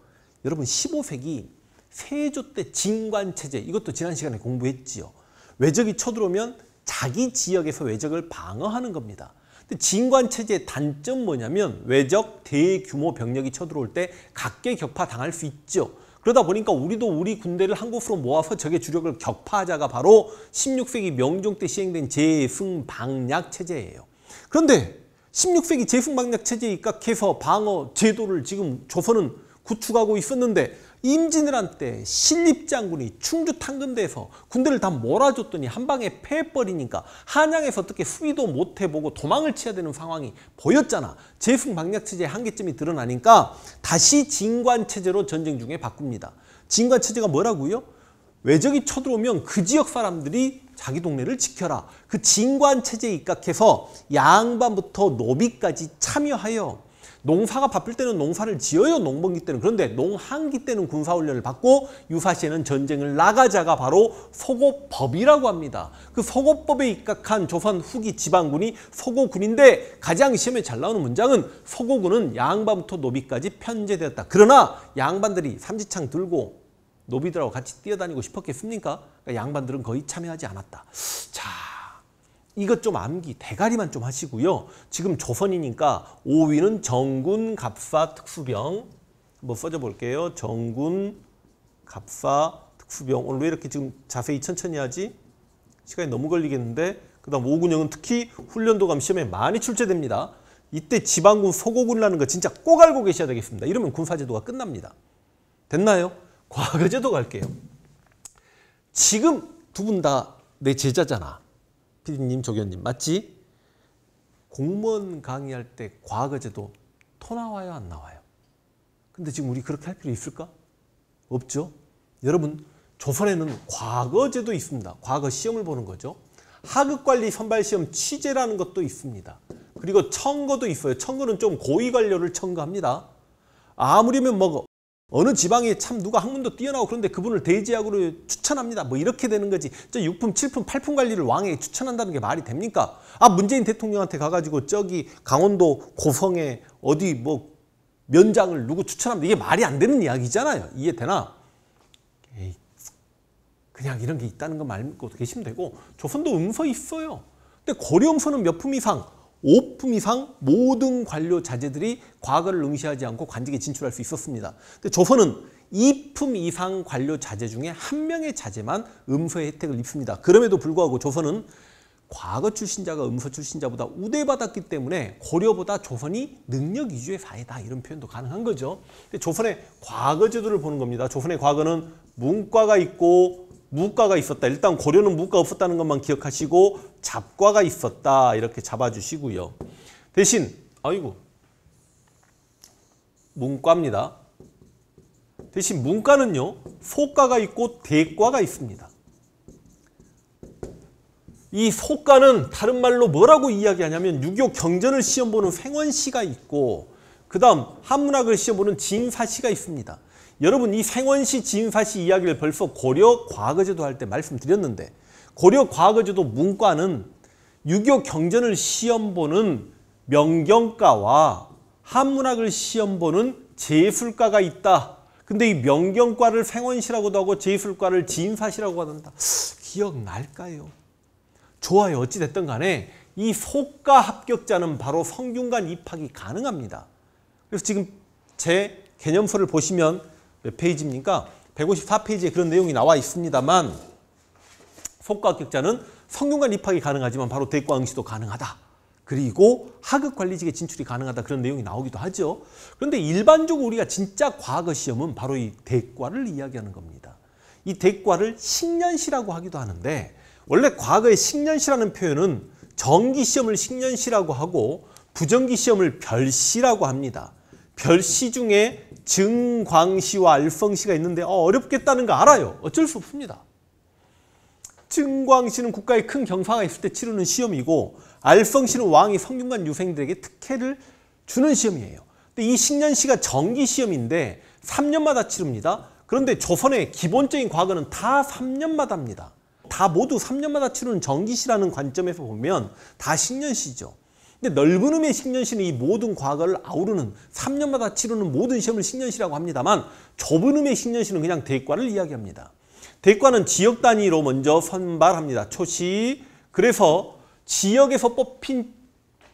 여러분 15세기 세조 때 진관체제 이것도 지난 시간에 공부했지요. 외적이 쳐들어오면 자기 지역에서 외적을 방어하는 겁니다. 근데 진관체제의 단점 뭐냐면 외적 대규모 병력이 쳐들어올 때 각계격파 당할 수 있죠. 그러다 보니까 우리도 우리 군대를 한 곳으로 모아서 적의 주력을 격파하자가 바로 16세기 명종 때 시행된 제승방략 체제예요. 그런데 16세기 제승방략 체제에 입각해서 방어 제도를 지금 조선은 구축하고 있었는데 임진왜란 때 신립장군이 충주 탕금대에서 군대를 다 몰아줬더니 한 방에 패해버리니까 한양에서 어떻게 수비도 못 해보고 도망을 치야 되는 상황이 보였잖아. 제승방략체제의 한계점이 드러나니까 다시 진관체제로 전쟁 중에 바꿉니다. 진관체제가 뭐라고요? 외적이 쳐들어오면 그 지역 사람들이 자기 동네를 지켜라. 그 진관체제에 입각해서 양반부터 노비까지 참여하여 농사가 바쁠 때는 농사를 지어요. 농번기 때는. 그런데 농한기 때는 군사훈련을 받고 유사시에는 전쟁을 나가자가 바로 소고법이라고 합니다. 그 소고법에 입각한 조선 후기 지방군이 소고군인데 가장 시험에 잘 나오는 문장은 소고군은 양반부터 노비까지 편제되었다. 그러나 양반들이 삼지창 들고 노비들하고 같이 뛰어다니고 싶었겠습니까? 그러니까 양반들은 거의 참여하지 않았다. 자, 이것 좀 암기, 대가리만 좀 하시고요. 지금 조선이니까 5위는 정군, 갑사, 특수병. 한번 써줘볼게요. 정군, 갑사, 특수병. 오늘 왜 이렇게 지금 자세히 천천히 하지? 시간이 너무 걸리겠는데. 그 다음 오군영은 특히 훈련도감 시험에 많이 출제됩니다. 이때 지방군 소고군이라는 거 진짜 꼭 알고 계셔야 되겠습니다. 이러면 군사제도가 끝납니다. 됐나요? 과거제도 갈게요. 지금 두 분 다 내 제자잖아. 피디님, 조교님 맞지? 공무원 강의할 때 과거제도 토 나와요, 안 나와요? 근데 지금 우리 그렇게 할 필요 있을까? 없죠? 여러분, 조선에는 과거제도 있습니다. 과거 시험을 보는 거죠. 하급관리 선발시험 취재라는 것도 있습니다. 그리고 청거도 있어요. 청거는 좀 고위관료를 청거합니다. 아무리면 뭐 어느 지방에 참 누가 학문도 뛰어나고 그런데 그분을 대지학으로 추천합니다. 뭐 이렇게 되는 거지. 저 6품, 7품, 8품 관리를 왕에게 추천한다는 게 말이 됩니까? 아, 문재인 대통령한테 가가지고 저기 강원도 고성에 어디 뭐 면장을 누구 추천합니다. 이게 말이 안 되는 이야기잖아요. 이해되나? 에이, 그냥 이런 게 있다는 거 말고 계시면 되고. 조선도 음서 있어요. 근데 고려 음서는 몇 품 이상? 5품 이상 모든 관료 자제들이 과거를 응시하지 않고 관직에 진출할 수 있었습니다. 근데 조선은 2품 이상 관료 자제 중에 한 명의 자제만 음서의 혜택을 입습니다. 그럼에도 불구하고 조선은 과거 출신자가 음서 출신자보다 우대받았기 때문에 고려보다 조선이 능력 위주의 사회다. 이런 표현도 가능한 거죠. 근데 조선의 과거 제도를 보는 겁니다. 조선의 과거는 문과가 있고 무과가 있었다. 일단 고려는 무과 없었다는 것만 기억하시고 잡과가 있었다. 이렇게 잡아주시고요. 대신 아이고 문과입니다. 대신 문과는요. 소과가 있고 대과가 있습니다. 이 소과는 다른 말로 뭐라고 이야기하냐면 유교 경전을 시험 보는 생원시가 있고 그 다음 한문학을 시험 보는 진사시가 있습니다. 여러분 이 생원시, 진사시 이야기를 벌써 고려 과거제도 할 때 말씀드렸는데 고려 과거제도 문과는 유교 경전을 시험 보는 명경과와 한문학을 시험 보는 제술과가 있다. 근데 이 명경과를 생원시라고도 하고 제술과를 진사시라고 한다. 기억날까요? 좋아요. 어찌됐든 간에 이 소과 합격자는 바로 성균관 입학이 가능합니다. 그래서 지금 제 개념서를 보시면 몇 페이지입니까? 154페이지에 그런 내용이 나와 있습니다만 속과 합격자는 성균관 입학이 가능하지만 바로 대과 응시도 가능하다. 그리고 하급 관리직에 진출이 가능하다. 그런 내용이 나오기도 하죠. 그런데 일반적으로 우리가 진짜 과거 시험은 바로 이 대과를 이야기하는 겁니다. 이 대과를 식년시라고 하기도 하는데 원래 과거의 식년시라는 표현은 정기시험을 식년시라고 하고 부정기시험을 별시라고 합니다. 별시 중에 증광시와 알성시가 있는데 어렵겠다는 거 알아요. 어쩔 수 없습니다. 증광시는 국가에 큰 경사가 있을 때 치르는 시험이고 알성시는 왕이 성균관 유생들에게 특혜를 주는 시험이에요. 근데 이 식년시가 정기시험인데 3년마다 치릅니다. 그런데 조선의 기본적인 과거는 다 3년마다 합니다. 다 모두 3년마다 치르는 정기시라는 관점에서 보면 다 식년시죠. 근데 넓은 의미의 식년시는 이 모든 과거를 아우르는 3년마다 치르는 모든 시험을 식년시라고 합니다만 좁은 의미의 식년시는 그냥 대과를 이야기합니다. 대과는 지역 단위로 먼저 선발합니다. 초시. 그래서 지역에서 뽑힌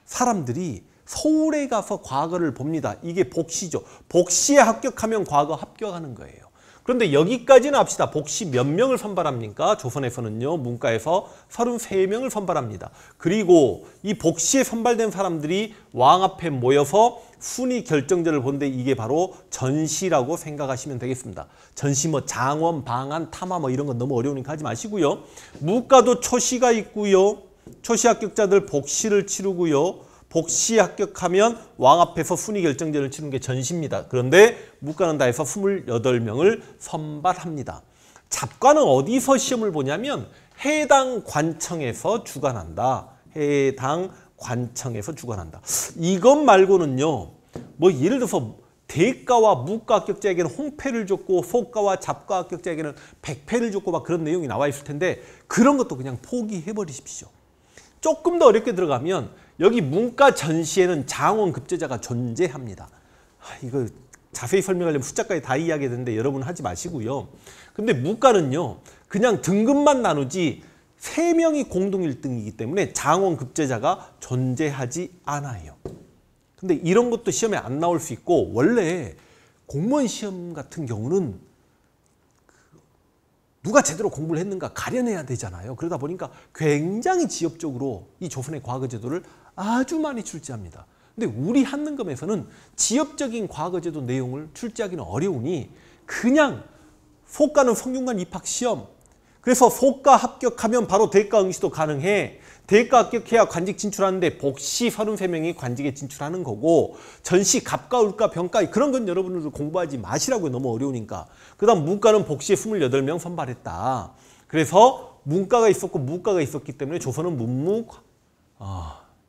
사람들이 서울에 가서 과거를 봅니다. 이게 복시죠. 복시에 합격하면 과거 합격하는 거예요. 그런데 여기까지는 합시다. 복시 몇 명을 선발합니까? 조선에서는요. 문과에서 33명을 선발합니다. 그리고 이 복시에 선발된 사람들이 왕 앞에 모여서 순위 결정전을 보는데 이게 바로 전시라고 생각하시면 되겠습니다. 전시 뭐 장원, 방한, 탐화 뭐 이런 건 너무 어려우니까 하지 마시고요. 문과도 초시가 있고요. 초시 합격자들 복시를 치르고요. 복시 합격하면 왕 앞에서 순위 결정전을 치르는 게 전시입니다. 그런데 문과는 다 해서 28명을 선발합니다. 잡과는 어디서 시험을 보냐면 해당 관청에서 주관한다. 해당 관청에서 주관한다. 이것 말고는요. 뭐 예를 들어서 대과와 문과 합격자에게는 홍패를 줬고 소과와 잡과 합격자에게는 백패를 줬고 막 그런 내용이 나와 있을 텐데 그런 것도 그냥 포기해 버리십시오. 조금 더 어렵게 들어가면 여기 문과 전시에는 장원 급제자가 존재합니다. 이거 자세히 설명하려면 숫자까지 다 이야기해야 되는데 여러분 하지 마시고요. 근데 문과는요. 그냥 등급만 나누지 3명이 공동 1등이기 때문에 장원 급제자가 존재하지 않아요. 근데 이런 것도 시험에 안 나올 수 있고 원래 공무원 시험 같은 경우는 누가 제대로 공부를 했는가 가려내야 되잖아요. 그러다 보니까 굉장히 지엽적으로 이 조선의 과거 제도를 아주 많이 출제합니다. 근데 우리 한능검에서는 지엽적인 과거 제도 내용을 출제하기는 어려우니 그냥 소과는 성균관 입학 시험. 그래서 소과 합격하면 바로 대과 응시도 가능해. 대과 합격해야 관직 진출하는데 복시 33명이 관직에 진출하는 거고 전시 갑과 을과 병과 그런 건 여러분들 공부하지 마시라고요. 너무 어려우니까. 그 다음 문과는 복시에 28명 선발했다. 그래서 문과가 있었고 무과가 있었기 때문에 조선은 문무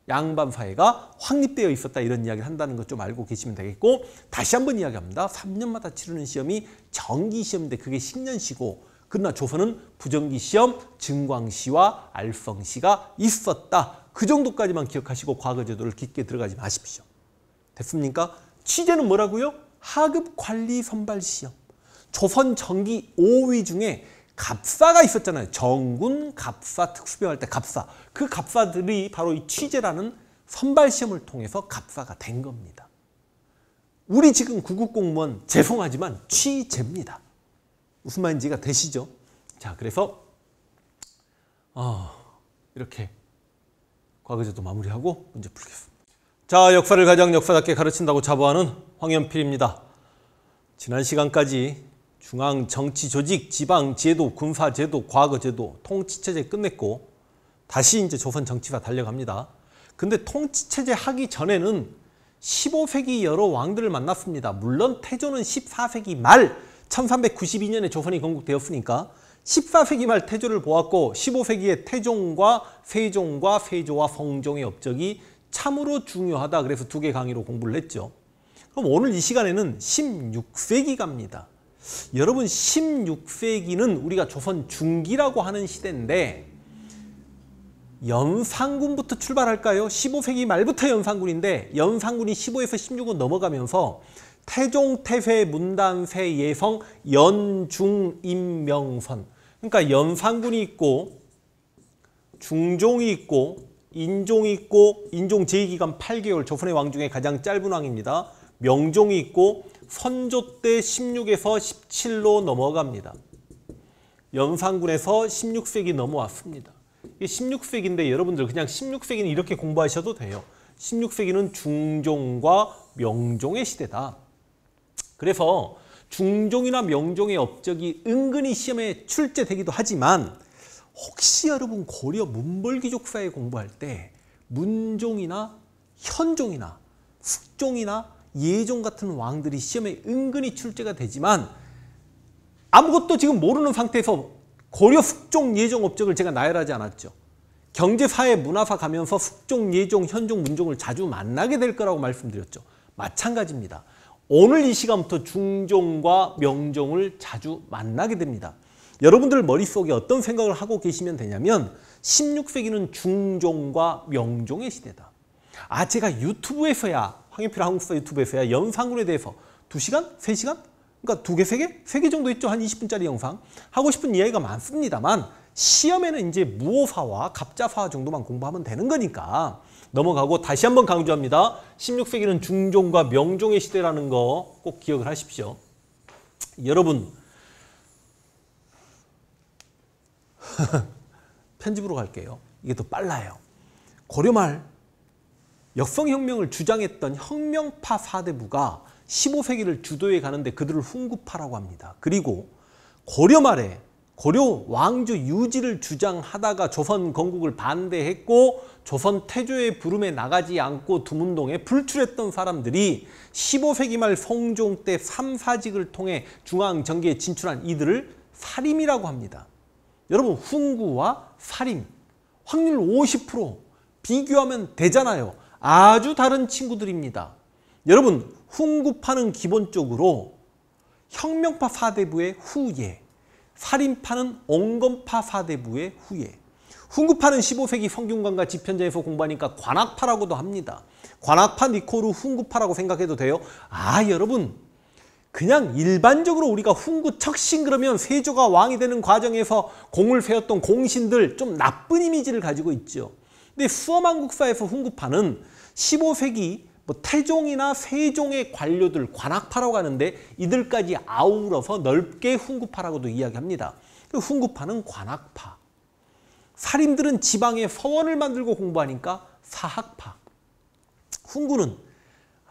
양반 사회가 확립되어 있었다. 이런 이야기를 한다는 것 좀 알고 계시면 되겠고 다시 한번 이야기합니다. 3년마다 치르는 시험이 정기시험인데 그게 식년시고 그러나 조선은 부정기시험, 증광시와 알성시가 있었다. 그 정도까지만 기억하시고 과거 제도를 깊게 들어가지 마십시오. 됐습니까? 취재는 뭐라고요? 하급 관리 선발 시험. 조선 정기 5위 중에 갑사가 있었잖아요. 정군, 갑사, 특수병 할 때 갑사. 그 갑사들이 바로 이 취재라는 선발 시험을 통해서 갑사가 된 겁니다. 우리 지금 구급공무원 죄송하지만 취재입니다. 무슨 말인지 이해가 되시죠? 자, 그래서 이렇게 과거제도 마무리하고 문제 풀겠습니다. 자, 역사를 가장 역사답게 가르친다고 자부하는 황연필입니다. 지난 시간까지 중앙 정치 조직, 지방 제도, 군사 제도, 과거 제도, 통치체제 끝냈고 다시 이제 조선 정치가 달려갑니다. 근데 통치체제 하기 전에는 15세기 여러 왕들을 만났습니다. 물론 태조는 14세기 말 1392년에 조선이 건국되었으니까 14세기 말 태조를 보았고 15세기에 태종과 세종과 세조와 성종의 업적이 참으로 중요하다. 그래서 2개 강의로 공부를 했죠. 그럼 오늘 이 시간에는 16세기 갑니다. 여러분 16세기는 우리가 조선 중기라고 하는 시대인데 연산군부터 출발할까요? 15세기 말부터 연산군인데 연산군이 15에서 16은 넘어가면서 태종, 태세, 문단세, 예성, 연중, 임명선. 그러니까 연산군이 있고 중종이 있고 인종이 있고 인종 제2기간 8개월 조선의 왕 중에 가장 짧은 왕입니다. 명종이 있고 선조 때 16에서 17로 넘어갑니다. 연산군에서 16세기 넘어왔습니다. 이게 16세기인데 여러분들 그냥 16세기는 이렇게 공부하셔도 돼요. 16세기는 중종과 명종의 시대다. 그래서 중종이나 명종의 업적이 은근히 시험에 출제되기도 하지만 혹시 여러분 고려 문벌귀족사에 공부할 때 문종이나 현종이나 숙종이나 예종 같은 왕들이 시험에 은근히 출제가 되지만 아무것도 지금 모르는 상태에서 고려 숙종 예종 업적을 제가 나열하지 않았죠. 경제, 사회, 문화사 가면서 숙종, 예종, 현종, 문종을 자주 만나게 될 거라고 말씀드렸죠. 마찬가지입니다. 오늘 이 시간부터 중종과 명종을 자주 만나게 됩니다. 여러분들 머릿속에 어떤 생각을 하고 계시면 되냐면 16세기는 중종과 명종의 시대다. 아, 제가 유튜브에서야, 황현필 한국사 유튜브에서야 연산군에 대해서 2시간? 3시간? 그러니까 2개, 3개? 3개 정도 있죠. 한 20분짜리 영상. 하고 싶은 이야기가 많습니다만 시험에는 이제 무오사와 갑자사 정도만 공부하면 되는 거니까 넘어가고, 다시 한번 강조합니다. 16세기는 중종과 명종의 시대라는 거 꼭 기억을 하십시오. 여러분 편집으로 갈게요. 이게 더 빨라요. 고려말 역성혁명을 주장했던 혁명파 사대부가 15세기를 주도해 가는데 그들을 훈구파라고 합니다. 그리고 고려 말에 고려 왕조 유지를 주장하다가 조선 건국을 반대했고 조선 태조의 부름에 나가지 않고 두문동에 불출했던 사람들이 15세기 말 성종 때 삼사직을 통해 중앙정계에 진출한 이들을 사림이라고 합니다. 여러분 훈구와 사림 확률 50% 비교하면 되잖아요. 아주 다른 친구들입니다. 여러분 훈구파는 기본적으로 혁명파 사대부의 후예, 사림파는 옹검파 사대부의 후예. 훈구파는 15세기 성균관과 집현전에서 공부하니까 관악파라고도 합니다. 관악파 니코르 훈구파라고 생각해도 돼요. 아, 여러분 그냥 일반적으로 우리가 훈구 척신 그러면 세조가 왕이 되는 과정에서 공을 세웠던 공신들, 좀 나쁜 이미지를 가지고 있죠. 근데 수엄한국사에서 훈구파는 15세기 태종이나 세종의 관료들, 관악파라고 하는데 이들까지 아우러서 넓게 훈구파라고도 이야기합니다. 훈구파는 관악파. 사림들은 지방에 서원을 만들고 공부하니까 사학파. 훈구는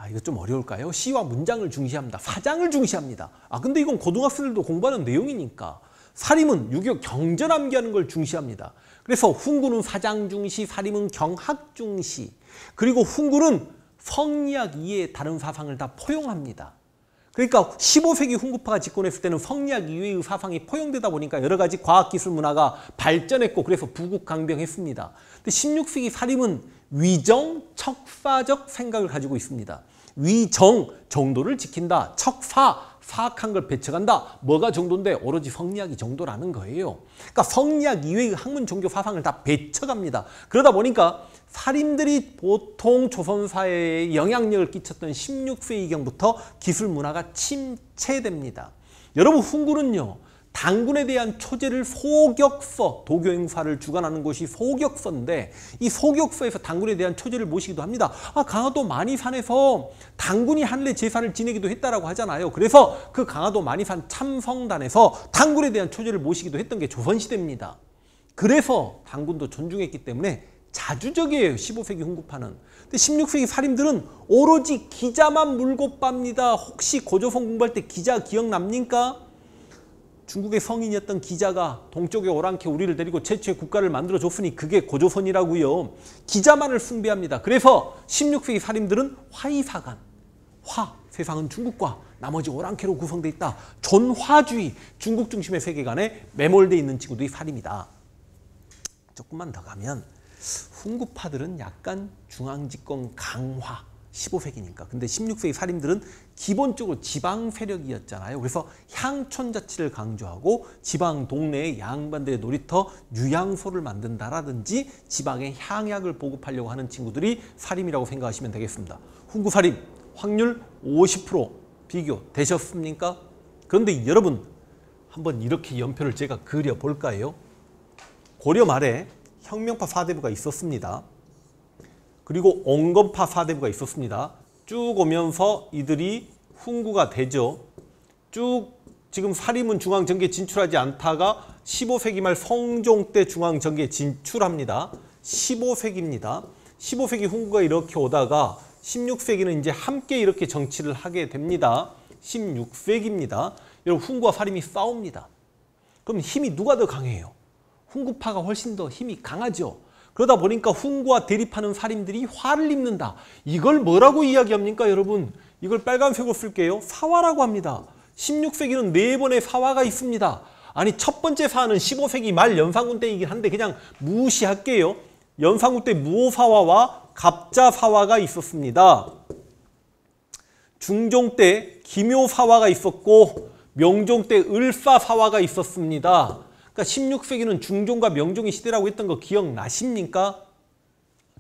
이거 좀 어려울까요? 시와 문장을 중시합니다. 사장을 중시합니다. 근데 이건 고등학생들도 공부하는 내용이니까. 사림은 유교 경전 암기하는 걸 중시합니다. 그래서 훈구는 사장 중시, 사림은 경학 중시. 그리고 훈구는 성리학 이외의 다른 사상을 다 포용합니다. 그러니까 15세기 훈구파가 집권했을 때는 성리학 이외의 사상이 포용되다 보니까 여러 가지 과학기술 문화가 발전했고 그래서 부국강병했습니다. 근데 16세기 사림은 위정, 척사적 생각을 가지고 있습니다. 위정, 정도를 지킨다. 척사, 사악한 걸 배척한다. 뭐가 정도인데 오로지 성리학이 정도라는 거예요. 그러니까 성리학 이외의 학문 종교 사상을 다 배척합니다. 그러다 보니까 사림들이 보통 조선사회에 영향력을 끼쳤던 16세기경부터 기술 문화가 침체됩니다. 여러분 훈구는요, 당군에 대한 초제를 소격서, 도교 행사를 주관하는 곳이 소격서인데 이 소격서에서 당군에 대한 초제를 모시기도 합니다. 강화도 만이산에서 당군이 한례 제사를 지내기도 했다라고 하잖아요. 그래서 그 강화도 만이산 참성단에서 당군에 대한 초제를 모시기도 했던 게 조선시대입니다. 그래서 당군도 존중했기 때문에 자주적이에요. 15세기 훈구파는. 근데 16세기 사림들은 오로지 기자만 물고 빱니다. 혹시 고조선 공부할 때 기자 기억납니까? 중국의 성인이었던 기자가 동쪽의 오랑캐 우리를 데리고 최초의 국가를 만들어줬으니 그게 고조선이라고요. 기자만을 숭배합니다. 그래서 16세기 사림들은 화이사관, 화, 세상은 중국과 나머지 오랑캐로 구성되어 있다. 전화주의, 중국 중심의 세계관에 매몰되어 있는 친구들이 사림이다. 조금만 더 가면 훈구파들은 약간 중앙집권 강화, 15세기니까. 근데 16세기 사림들은 기본적으로 지방 세력이었잖아요. 그래서 향촌 자치를 강조하고 지방 동네의 양반들의 놀이터 유양소를 만든다라든지 지방에 향약을 보급하려고 하는 친구들이 사림이라고 생각하시면 되겠습니다. 훈구 사림 확률 50% 비교 되셨습니까? 그런데 여러분 한번 이렇게 연표를 제가 그려볼까요? 고려 말에 혁명파 사대부가 있었습니다. 그리고 옹검파 사대부가 있었습니다. 쭉 오면서 이들이 훈구가 되죠. 쭉 지금 사림은 중앙정계에 진출하지 않다가 15세기 말 성종 때 중앙정계에 진출합니다. 15세기입니다. 15세기 훈구가 이렇게 오다가 16세기는 이제 함께 이렇게 정치를 하게 됩니다. 16세기입니다. 여러분 훈구와 사림이 싸웁니다. 그럼 힘이 누가 더 강해요? 훈구파가 훨씬 더 힘이 강하죠. 그러다 보니까 훈구와 대립하는 사림들이 화를 입는다. 이걸 뭐라고 이야기합니까, 여러분? 이걸 빨간색으로 쓸게요. 사화라고 합니다. 16세기는 4번의 사화가 있습니다. 아니 첫 번째 사화는 15세기 말 연산군 때이긴 한데 그냥 무시할게요. 연산군 때 무오사화와 갑자사화가 있었습니다. 중종 때 기묘사화가 있었고 명종 때 을사사화가 있었습니다. 그러니까 16세기는 중종과 명종의 시대라고 했던 거 기억나십니까?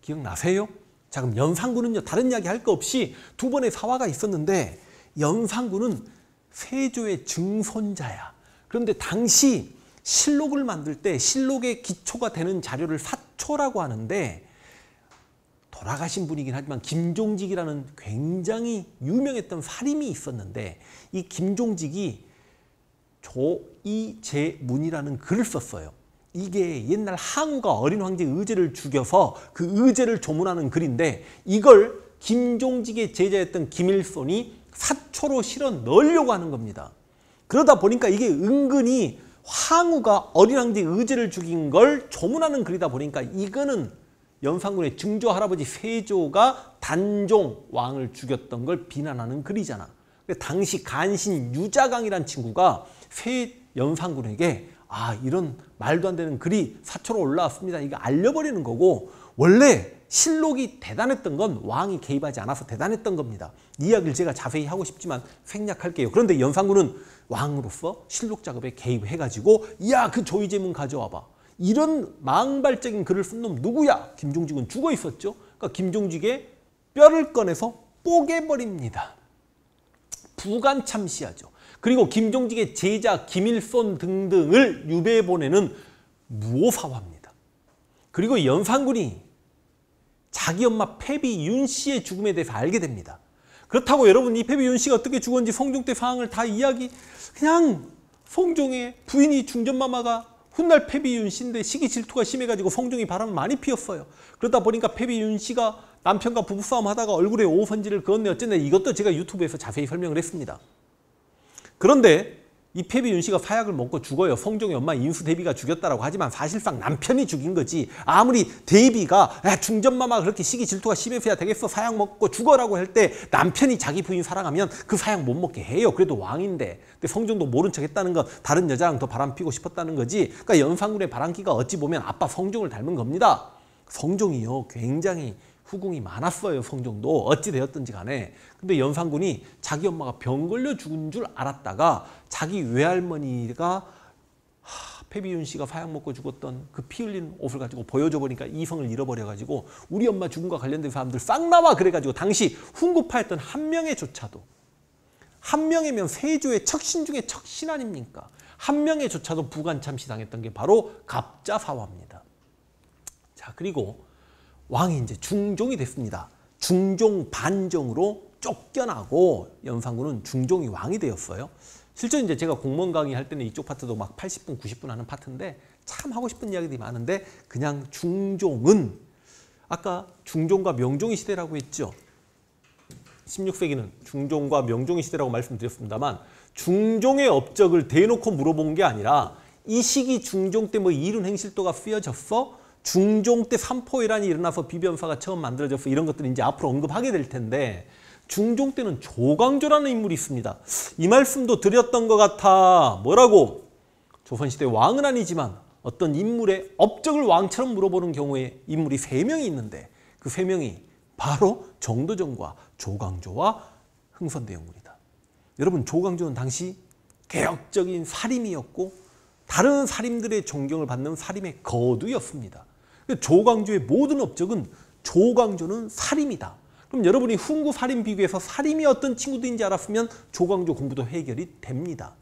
기억나세요? 자, 그럼 연산군은요, 다른 이야기 할 거 없이 2번의 사화가 있었는데 연산군은 세조의 증손자야. 그런데 당시 실록을 만들 때 실록의 기초가 되는 자료를 사초라고 하는데 돌아가신 분이긴 하지만 김종직이라는 굉장히 유명했던 사림이 있었는데 이 김종직이 조이제문이라는 글을 썼어요. 이게 옛날 항우가 어린 황제 의제를 죽여서 그 의제를 조문하는 글인데 이걸 김종직의 제자였던 김일손이 사초로 실어 넣으려고 하는 겁니다. 그러다 보니까 이게 은근히 항우가 어린 황제 의제를 죽인 걸 조문하는 글이다 보니까 이거는 연산군의 증조 할아버지 세조가 단종 왕을 죽였던 걸 비난하는 글이잖아. 당시 간신 유자강이라는 친구가 연산군에게 이런 말도 안 되는 글이 사초로 올라왔습니다. 이거 알려버리는 거고 원래 실록이 대단했던 건 왕이 개입하지 않아서 대단했던 겁니다. 이 이야기를 제가 자세히 하고 싶지만 생략할게요. 그런데 연산군은 왕으로서 실록 작업에 개입해가지고 야, 그 조이제문 가져와봐. 이런 망발적인 글을 쓴 놈 누구야? 김종직은 죽어 있었죠. 그러니까 김종직의 뼈를 꺼내서 뽀개버립니다. 부관참시하죠. 그리고 김종직의 제자 김일손 등등을 유배해 보내는 무오사화입니다. 그리고 연산군이 자기 엄마 패비 윤씨의 죽음에 대해서 알게 됩니다. 그렇다고 여러분 이 패비 윤씨가 어떻게 죽었는지 성종 때 상황을 다 그냥 성종의 부인이 중전마마가 훗날 패비 윤씨인데 시기 질투가 심해가지고 성종이 바람을 많이 피웠어요. 그러다 보니까 패비 윤씨가 남편과 부부싸움 하다가 얼굴에 오선지를 그었네 어쨌네. 이것도 제가 유튜브에서 자세히 설명을 했습니다. 그런데 이 패비 윤씨가 사약을 먹고 죽어요. 성종의 엄마 인수대비가 죽였다라고 하지만 사실상 남편이 죽인 거지. 아무리 대비가 중전마마가 그렇게 시기 질투가 심해서야 되겠어 사약 먹고 죽어라고 할 때 남편이 자기 부인 사랑하면 그 사약 못 먹게 해요. 그래도 왕인데. 근데 성종도 모른 척 했다는 건 다른 여자랑 더 바람 피고 싶었다는 거지. 그러니까 연산군의 바람기가 어찌 보면 아빠 성종을 닮은 겁니다. 성종이요 굉장히 후궁이 많았어요. 성종도 어찌 되었든지 간에. 근데 연산군이 자기 엄마가 병 걸려 죽은 줄 알았다가 자기 외할머니가 패비윤 씨가 사약 먹고 죽었던 그 피 흘린 옷을 가지고 보여줘 보니까 이성을 잃어버려가지고 우리 엄마 죽음과 관련된 사람들 싹 나와 그래가지고 당시 훈구파였던 한 명의조차도 한 명이면 세조의 척신 중에 척신 아닙니까? 한 명의조차도 부관참시 당했던 게 바로 갑자사화입니다. 자, 그리고 왕이 이제 중종이 됐습니다. 중종 반정으로 쫓겨나고 연산군은 중종이 왕이 되었어요. 실제 이제 제가 공무원 강의할 때는 이쪽 파트도 막 80분, 90분 하는 파트인데 참 하고 싶은 이야기들이 많은데 그냥 중종은 아까 중종과 명종의 시대라고 했죠. 16세기는 중종과 명종의 시대라고 말씀드렸습니다만 중종의 업적을 대놓고 물어본 게 아니라 이 시기 중종 때 뭐 이룬 행실도가 쓰여졌어? 중종 때 삼포회란이 일어나서 비변사가 처음 만들어져서 이런 것들을 이제 앞으로 언급하게 될 텐데 중종 때는 조광조라는 인물이 있습니다. 이 말씀도 드렸던 것 같아. 뭐라고? 조선시대 왕은 아니지만 어떤 인물의 업적을 왕처럼 물어보는 경우에 인물이 3명이 있는데 그 3명이 바로 정도전과 조광조와 흥선대원군이다. 여러분 조광조는 당시 개혁적인 사림이었고 다른 사림들의 존경을 받는 사림의 거두였습니다. 조광조의 모든 업적은 조광조는 사림이다. 그럼 여러분이 훈구 사림 비교해서 사림이 어떤 친구들인지 알았으면 조광조 공부도 해결이 됩니다.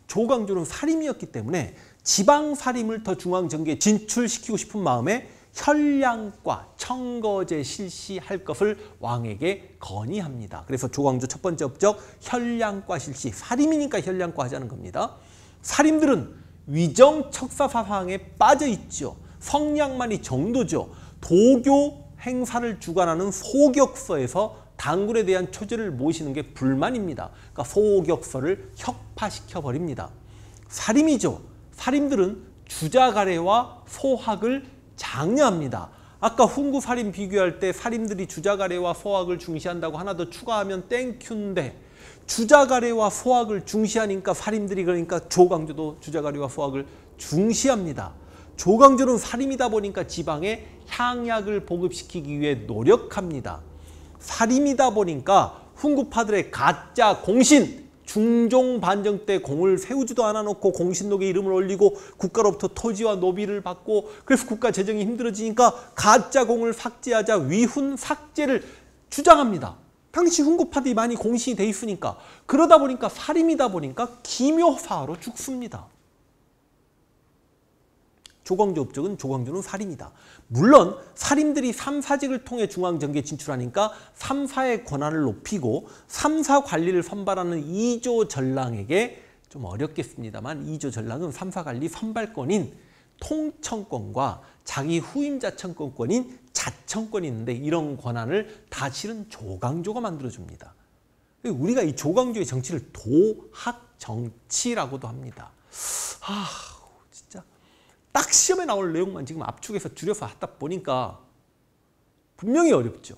조광조는 사림이었기 때문에 지방 사림을 더 중앙정계에 진출시키고 싶은 마음에 혈량과 청거제 실시할 것을 왕에게 건의합니다. 그래서 조광조 첫 번째 업적 혈량과 실시, 사림이니까 혈량과 하자는 겁니다. 사림들은 위정척사사상에 빠져 있죠. 성량만이 정도죠. 도교 행사를 주관하는 소격서에서 당군에 대한 초절을 모시는 게 불만입니다. 그러니까 소격서를 혁파시켜 버립니다. 사림이죠. 사림들은 주자가래와 소학을 장려합니다. 아까 훈구 사림 비교할 때 사림들이 주자가래와 소학을 중시한다고 하나 더 추가하면 땡큐인데 주자가래와 소학을 중시하니까 사림들이 그러니까 조광조도 주자가래와 소학을 중시합니다. 조광조는 사림이다 보니까 지방에 향약을 보급시키기 위해 노력합니다. 사림이다 보니까 훈구파들의 가짜 공신, 중종 반정 때 공을 세우지도 않아 놓고 공신록에 이름을 올리고 국가로부터 토지와 노비를 받고 그래서 국가 재정이 힘들어지니까 가짜 공을 삭제하자 위훈 삭제를 주장합니다. 당시 훈구파들이 많이 공신이 돼 있으니까. 그러다 보니까 사림이다 보니까 기묘사화로 죽습니다. 조광조 업적은 조광조는 사림이다. 물론 사림들이 삼사직을 통해 중앙정계에 진출하니까 삼사의 권한을 높이고 삼사 관리를 선발하는 이조 전랑에게 좀 어렵겠습니다만 이조 전랑은 삼사 관리 선발권인 통청권과 자기 후임자 청권권인 자청권이 있는데 이런 권한을 다 실은 조광조가 만들어줍니다. 우리가 이 조광조의 정치를 도학정치라고도 합니다. 진짜 딱 시험에 나올 내용만 지금 압축해서 줄여서 하다 보니까 분명히 어렵죠.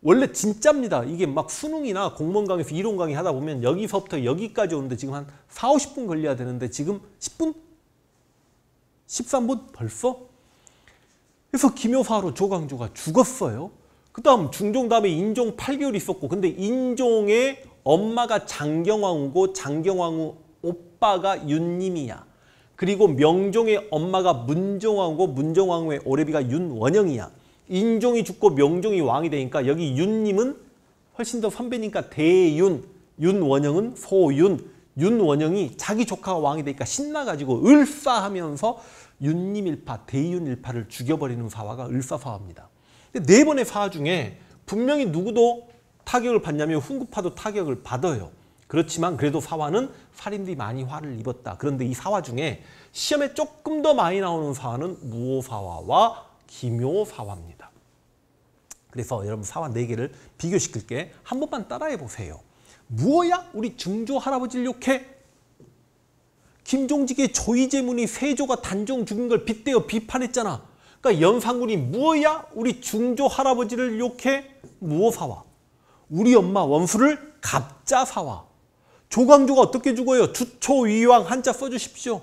원래 진짜입니다. 이게 막 수능이나 공무원 강의에서 이론 강의 하다 보면 여기서부터 여기까지 오는데 지금 한 40, 50분 걸려야 되는데 지금 10분? 13분? 벌써? 그래서 기묘사화로 조광조가 죽었어요. 그 다음 중종 다음에 인종 8개월 있었고 근데 인종의 엄마가 장경왕후고 장경왕후 오빠가 윤님이야. 그리고 명종의 엄마가 문종왕후고 문종왕후의 오래비가 윤원영이야. 인종이 죽고 명종이 왕이 되니까 여기 윤님은 훨씬 더 선배니까 대윤, 윤원영은 소윤, 윤원영이 자기 조카가 왕이 되니까 신나가지고 을사하면서 윤님일파, 대윤일파를 죽여버리는 사화가 을사사화입니다. 네 번의 사화 중에 분명히 누구도 타격을 받냐면 훈구파도 타격을 받아요. 그렇지만 그래도 사화는 사림들이 많이 화를 입었다. 그런데 이 사화 중에 시험에 조금 더 많이 나오는 사화는 무오사화와 기묘사화입니다. 그래서 여러분 사화 4개를 비교시킬게. 한 번만 따라해 보세요. 무엇야? 우리 중조 할아버지를 욕해? 김종직의 조이제문이 세조가 단종 죽인 걸 빗대어 비판했잖아. 그러니까 연산군이 무엇야? 우리 중조 할아버지를 욕해? 무오사화. 우리 엄마 원수를 갑자사화. 조광조가 어떻게 죽어요? 주초위왕 한자 써주십시오.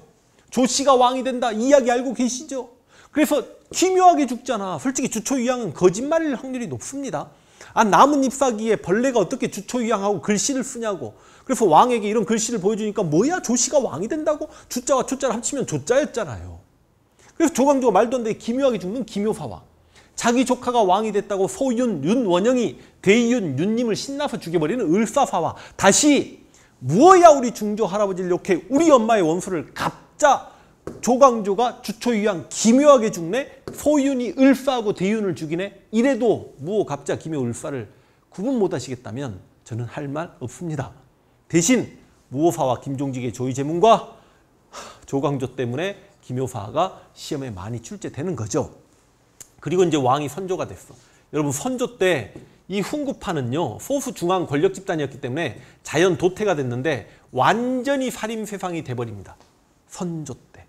조씨가 왕이 된다. 이야기 알고 계시죠? 그래서 기묘하게 죽잖아. 솔직히 주초위왕은 거짓말일 확률이 높습니다. 나뭇잎사기에 벌레가 어떻게 주초위왕하고 글씨를 쓰냐고. 그래서 왕에게 이런 글씨를 보여주니까 뭐야? 조씨가 왕이 된다고? 주자와 초자를 합치면 조자였잖아요. 그래서 조광조가 말도 안 되게 기묘하게 죽는 기묘사화. 자기 조카가 왕이 됐다고 소윤, 윤원영이 대윤, 윤님을 신나서 죽여버리는 을사사화. 다시 무엇야 우리 중조 할아버지를 욕해? 우리 엄마의 원수를 갑자. 조광조가 주초위왕 기묘하게 죽네? 소윤이 을사하고 대윤을 죽이네? 이래도 무오, 갑자, 기묘, 을사를 구분 못하시겠다면 저는 할 말 없습니다. 대신 무오사와 김종직의 조이제문과 조광조 때문에 기묘사가 시험에 많이 출제되는 거죠. 그리고 이제 왕이 선조가 됐어. 여러분 선조 때 이 훈구파는요 소수 중앙 권력 집단이었기 때문에 자연 도태가 됐는데 완전히 살림 세상이 돼버립니다. 선조 때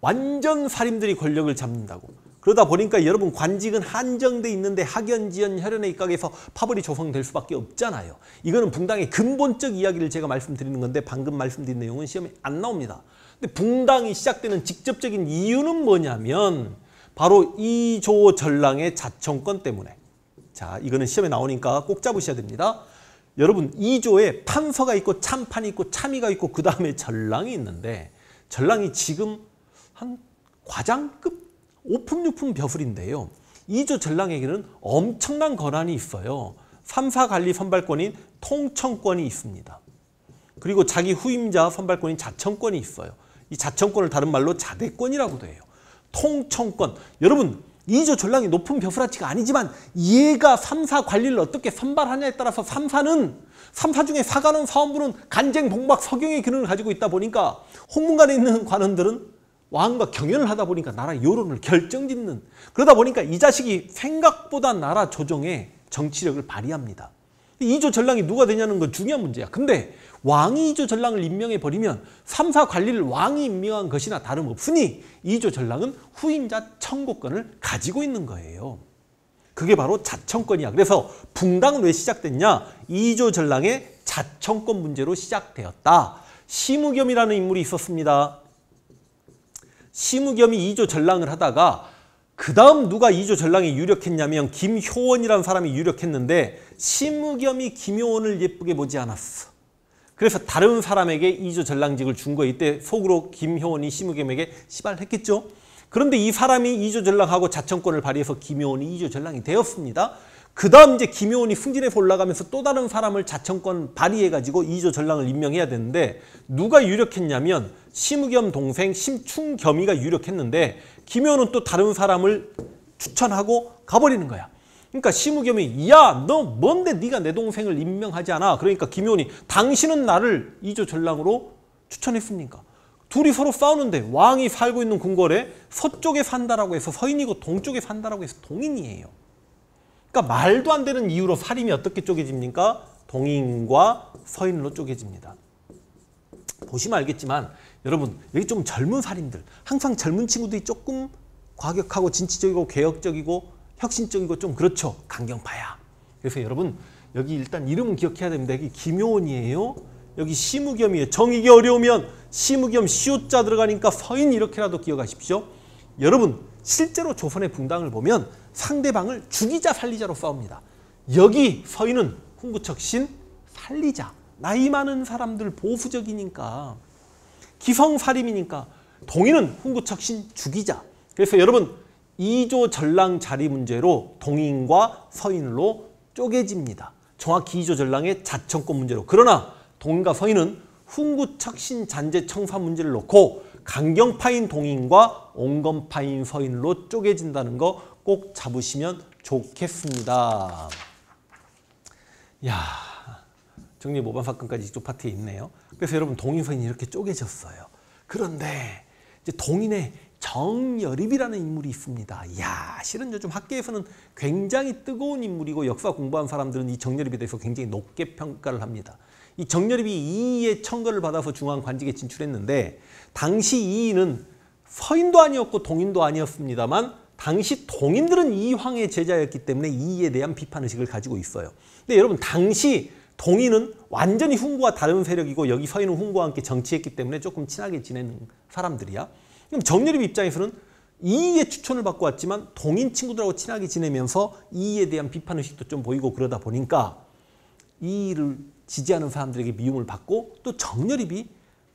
완전 살림들이 권력을 잡는다고. 그러다 보니까 여러분 관직은 한정돼 있는데 학연, 지연, 혈연의 입각에서 파벌이 조성될 수밖에 없잖아요. 이거는 붕당의 근본적 이야기를 제가 말씀드리는 건데 방금 말씀드린 내용은 시험에 안 나옵니다. 근데 붕당이 시작되는 직접적인 이유는 뭐냐면 바로 이조 전랑의 자청권 때문에. 자, 이거는 시험에 나오니까 꼭 잡으셔야 됩니다. 여러분 이조에 판서가 있고 참판이 있고 참의가 있고 그 다음에 전랑이 있는데 전랑이 지금 한 과장급 오품육품 벼슬인데요. 이조 전랑에게는 엄청난 권한이 있어요. 삼사관리 선발권인 통청권이 있습니다. 그리고 자기 후임자 선발권인 자청권이 있어요. 이 자청권을 다른 말로 자대권이라고도 해요. 통청권. 여러분 2조 전랑이 높은 벼슬아치가 아니지만 얘가 3사 관리를 어떻게 선발하냐에 따라서 3사 중에 사관원 사원부는 간쟁 봉박 서경의 기능을 가지고 있다 보니까 홍문관에 있는 관원들은 왕과 경연을 하다 보니까 나라 여론을 결정짓는, 그러다 보니까 이 자식이 생각보다 나라 조정에 정치력을 발휘합니다. 2조 전랑이 누가 되냐는 건 중요한 문제야. 근데 왕이 2조 전랑을 임명해버리면 3사 관리를 왕이 임명한 것이나 다름없으니 2조 전랑은 후임자 청구권을 가지고 있는 거예요. 그게 바로 자청권이야. 그래서 붕당은 왜 시작됐냐? 2조 전랑의 자청권 문제로 시작되었다. 시무겸이라는 인물이 있었습니다. 시무겸이 2조 전랑을 하다가 그 다음 누가 2조 전랑에 유력했냐면 김효원이라는 사람이 유력했는데 시무겸이 김효원을 예쁘게 보지 않았어. 그래서 다른 사람에게 2조 전랑직을 준 거예요. 이때 속으로 김효원이 시무겸에게 시발했겠죠. 그런데 이 사람이 2조 전랑하고 자청권을 발휘해서 김효원이 2조 전랑이 되었습니다. 그 다음 이제 김효원이 승진해서 올라가면서 또 다른 사람을 자청권 발휘해가지고 2조 전랑을 임명해야 되는데 누가 유력했냐면 시무겸 동생 심충겸이가 유력했는데 김효원은 또 다른 사람을 추천하고 가버리는 거야. 그러니까 시무겸이 야, 너 뭔데 네가 내 동생을 임명하지 않아? 그러니까 김효원이 당신은 나를 2조 전랑으로 추천했습니까? 둘이 서로 싸우는데 왕이 살고 있는 궁궐에 서쪽에 산다라고 해서 서인이고 동쪽에 산다라고 해서 동인이에요. 그러니까 말도 안 되는 이유로 사림이 어떻게 쪼개집니까? 동인과 서인으로 쪼개집니다. 보시면 알겠지만 여러분 여기 좀 젊은 사림들, 항상 젊은 친구들이 조금 과격하고 진취적이고 개혁적이고 혁신적이고 좀 그렇죠. 강경파야. 그래서 여러분 여기 일단 이름은 기억해야 됩니다. 여기 김효원이에요. 여기 시무겸이에요. 정의기 어려우면 시무겸 시옷자 들어가니까 서인 이렇게라도 기억하십시오. 여러분 실제로 조선의 붕당을 보면 상대방을 죽이자 살리자로 싸웁니다. 여기 서인은 훈구척신 살리자. 나이 많은 사람들 보수적이니까 기성살림이니까 동인은 훈구척신 죽이자. 그래서 여러분 2조 전랑 자리 문제로 동인과 서인으로 쪼개집니다. 정확히 2조 전랑의 자청권 문제로. 그러나 동인과 서인은 훈구척신 잔재 청사 문제를 놓고 강경파인 동인과 온건파인 서인으로 쪼개진다는 거 꼭 잡으시면 좋겠습니다. 야, 정리 모반 사건까지 이쪽 파트에 있네요. 그래서 여러분 동인 서인이 이렇게 쪼개졌어요. 그런데 이제 동인의 정여립이라는 인물이 있습니다. 이야, 실은 요즘 학계에서는 굉장히 뜨거운 인물이고 역사 공부한 사람들은 이 정여립에 대해서 굉장히 높게 평가를 합니다. 이 정여립이 이이의 청거를 받아서 중앙 관직에 진출했는데 당시 이이는 서인도 아니었고 동인도 아니었습니다만 당시 동인들은 이황의 제자였기 때문에 이이에 대한 비판의식을 가지고 있어요. 근데 여러분 당시 동인은 완전히 훈구와 다른 세력이고 여기 서인은 훈구와 함께 정치했기 때문에 조금 친하게 지내는 사람들이야. 그럼 정여립 입장에서는 이이의 추천을 받고 왔지만 동인 친구들하고 친하게 지내면서 이이에 대한 비판의식도 좀 보이고 그러다 보니까 이이를 지지하는 사람들에게 미움을 받고 또 정여립이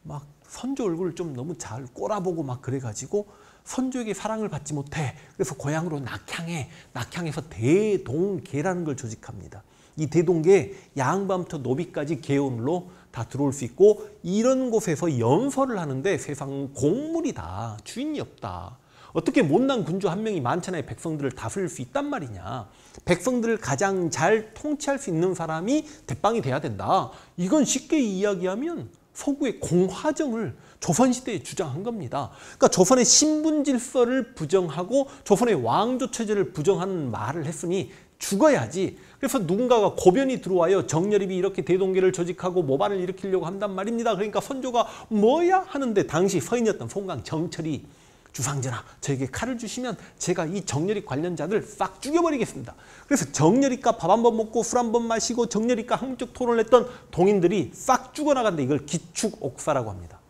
막 선조 얼굴을 좀 너무 잘 꼬라보고 막 그래가지고 선조에게 사랑을 받지 못해. 그래서 고향으로 낙향해. 낙향에서 대동계라는 걸 조직합니다. 이 대동계 양밤부터 노비까지 계원으로 다 들어올 수 있고 이런 곳에서 연설을 하는데 세상 공물이다. 주인이 없다. 어떻게 못난 군주 한 명이 만천하의 백성들을 다스릴 수 있단 말이냐. 백성들을 가장 잘 통치할 수 있는 사람이 대빵이 돼야 된다. 이건 쉽게 이야기하면 서구의 공화정을 조선시대에 주장한 겁니다. 그러니까 조선의 신분질서를 부정하고 조선의 왕조체제를 부정하는 말을 했으니 죽어야지. 그래서 누군가가 고변이 들어와요. 정여립이 이렇게 대동계를 조직하고 모반을 일으키려고 한단 말입니다. 그러니까 선조가 뭐야 하는데 당시 서인이었던 송강 정철이 주상전하 저에게 칼을 주시면 제가 이 정여립 관련자들 싹 죽여버리겠습니다. 그래서 정여립과 밥 한 번 먹고 술 한 번 마시고 정여립과 학문적 토론을 했던 동인들이 싹 죽어나간다. 이걸 기축옥사라고 합니다.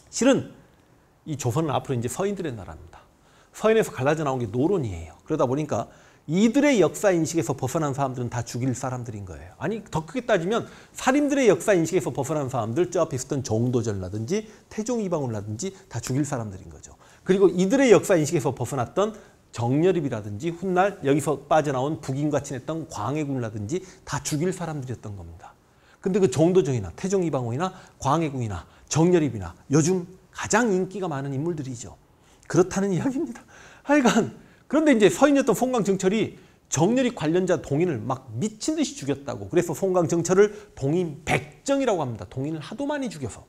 실은 이 조선은 앞으로 이제 서인들의 나라입니다. 서인에서 갈라져 나온 게 노론이에요. 그러다 보니까 이들의 역사 인식에서 벗어난 사람들은 다 죽일 사람들인 거예요. 아니 더 크게 따지면 살인들의 역사 인식에서 벗어난 사람들 저 앞에 있었던 정도전이라든지 태종이방원이라든지 다 죽일 사람들인 거죠. 그리고 이들의 역사 인식에서 벗어났던 정여립이라든지 훗날 여기서 빠져나온 북인과 친했던 광해군이라든지 다 죽일 사람들이었던 겁니다. 근데 그 정도전이나 태종이방원이나 광해군이나 정여립이나 요즘 가장 인기가 많은 인물들이죠. 그렇다는 이야기입니다. 하여간 그런데 이제 서인이었던 송강정철이 정렬이 관련자 동인을 막 미친 듯이 죽였다고. 그래서 송강정철을 동인 백정이라고 합니다. 동인을 하도 많이 죽여서.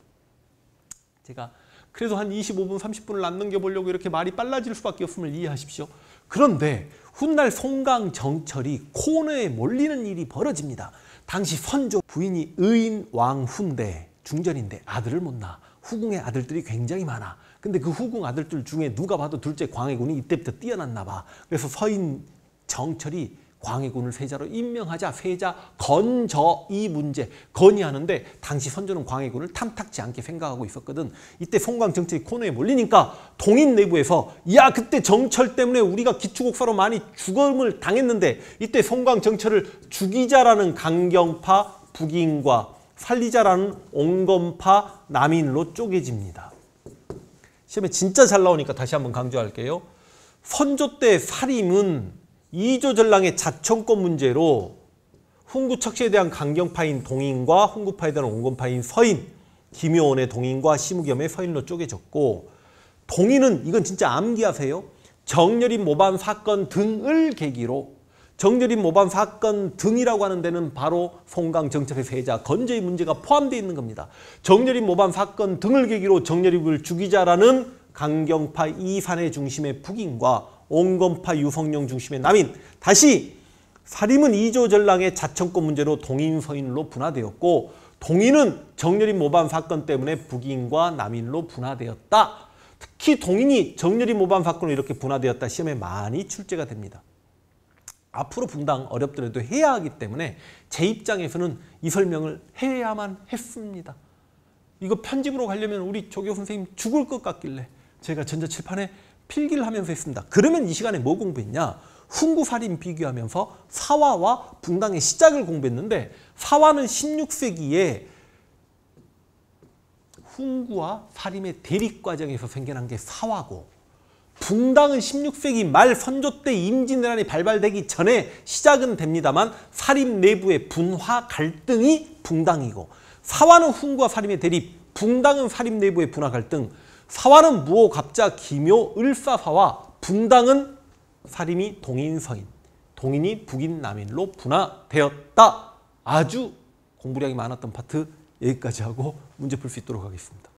제가 그래도 한 25분, 30분을 안 넘겨보려고 이렇게 말이 빨라질 수밖에 없음을 이해하십시오. 그런데 훗날 송강정철이 코너에 몰리는 일이 벌어집니다. 당시 선조 부인이 의인 왕후인데 중전인데 아들을 못 낳아. 후궁의 아들들이 굉장히 많아. 근데 그 후궁 아들들 중에 누가 봐도 둘째 광해군이 이때부터 뛰어났나 봐. 그래서 서인 정철이 광해군을 세자로 임명하자 세자 건저 이 문제 건의하는데 당시 선조는 광해군을 탐탁지 않게 생각하고 있었거든. 이때 송강정철이 코너에 몰리니까 동인 내부에서 야 그때 정철 때문에 우리가 기축옥사로 많이 죽음을 당했는데 이때 송강정철을 죽이자라는 강경파 북인과 살리자라는 온건파 남인으로 쪼개집니다. 시험에 진짜 잘 나오니까 다시 한번 강조할게요. 선조 때 살림은 이조전랑의 자청권 문제로 훈구 척시에 대한 강경파인 동인과 훈구파에 대한 온건파인 서인, 김효원의 동인과 심우겸의 서인으로 쪼개졌고, 동인은 이건 진짜 암기하세요. 정렬인 모반 사건 등을 계기로, 정렬인 모반 사건 등이라고 하는 데는 바로 송강정철의 세자 건저의 문제가 포함되어 있는 겁니다. 정렬인 모반 사건 등을 계기로 정렬입을 죽이자라는 강경파 이산의 중심의 북인과 온건파 유성룡 중심의 남인, 다시 살림은 이조전랑의 자청권 문제로 동인 서인으로 분화되었고 동인은 정렬인 모반 사건 때문에 북인과 남인으로 분화되었다. 특히 동인이 정렬인 모반 사건으로 이렇게 분화되었다. 시험에 많이 출제가 됩니다. 앞으로 분당 어렵더라도 해야 하기 때문에 제 입장에서는 이 설명을 해야만 했습니다. 이거 편집으로 가려면 우리 조교 선생님 죽을 것 같길래 제가 전자칠판에 필기를 하면서 했습니다. 그러면 이 시간에 뭐 공부했냐? 훈구살인 비교하면서 사화와 분당의 시작을 공부했는데 사화는 16세기에 훈구와 살림의 대립 과정에서 생겨난 게 사화고 분당은 16세기 말 선조 때 임진왜란이 발발되기 전에 시작은 됩니다만 살림 내부의 분화 갈등이 분당이고 사화는 훈구와 살림의 대립, 분당은 살림 내부의 분화 갈등, 사화는 무호, 갑자, 기묘, 을사사화, 분당은 살림이 동인, 서인, 동인이 북인, 남인로 분화되었다. 아주 공부량이 많았던 파트 여기까지 하고 문제 풀 수 있도록 하겠습니다.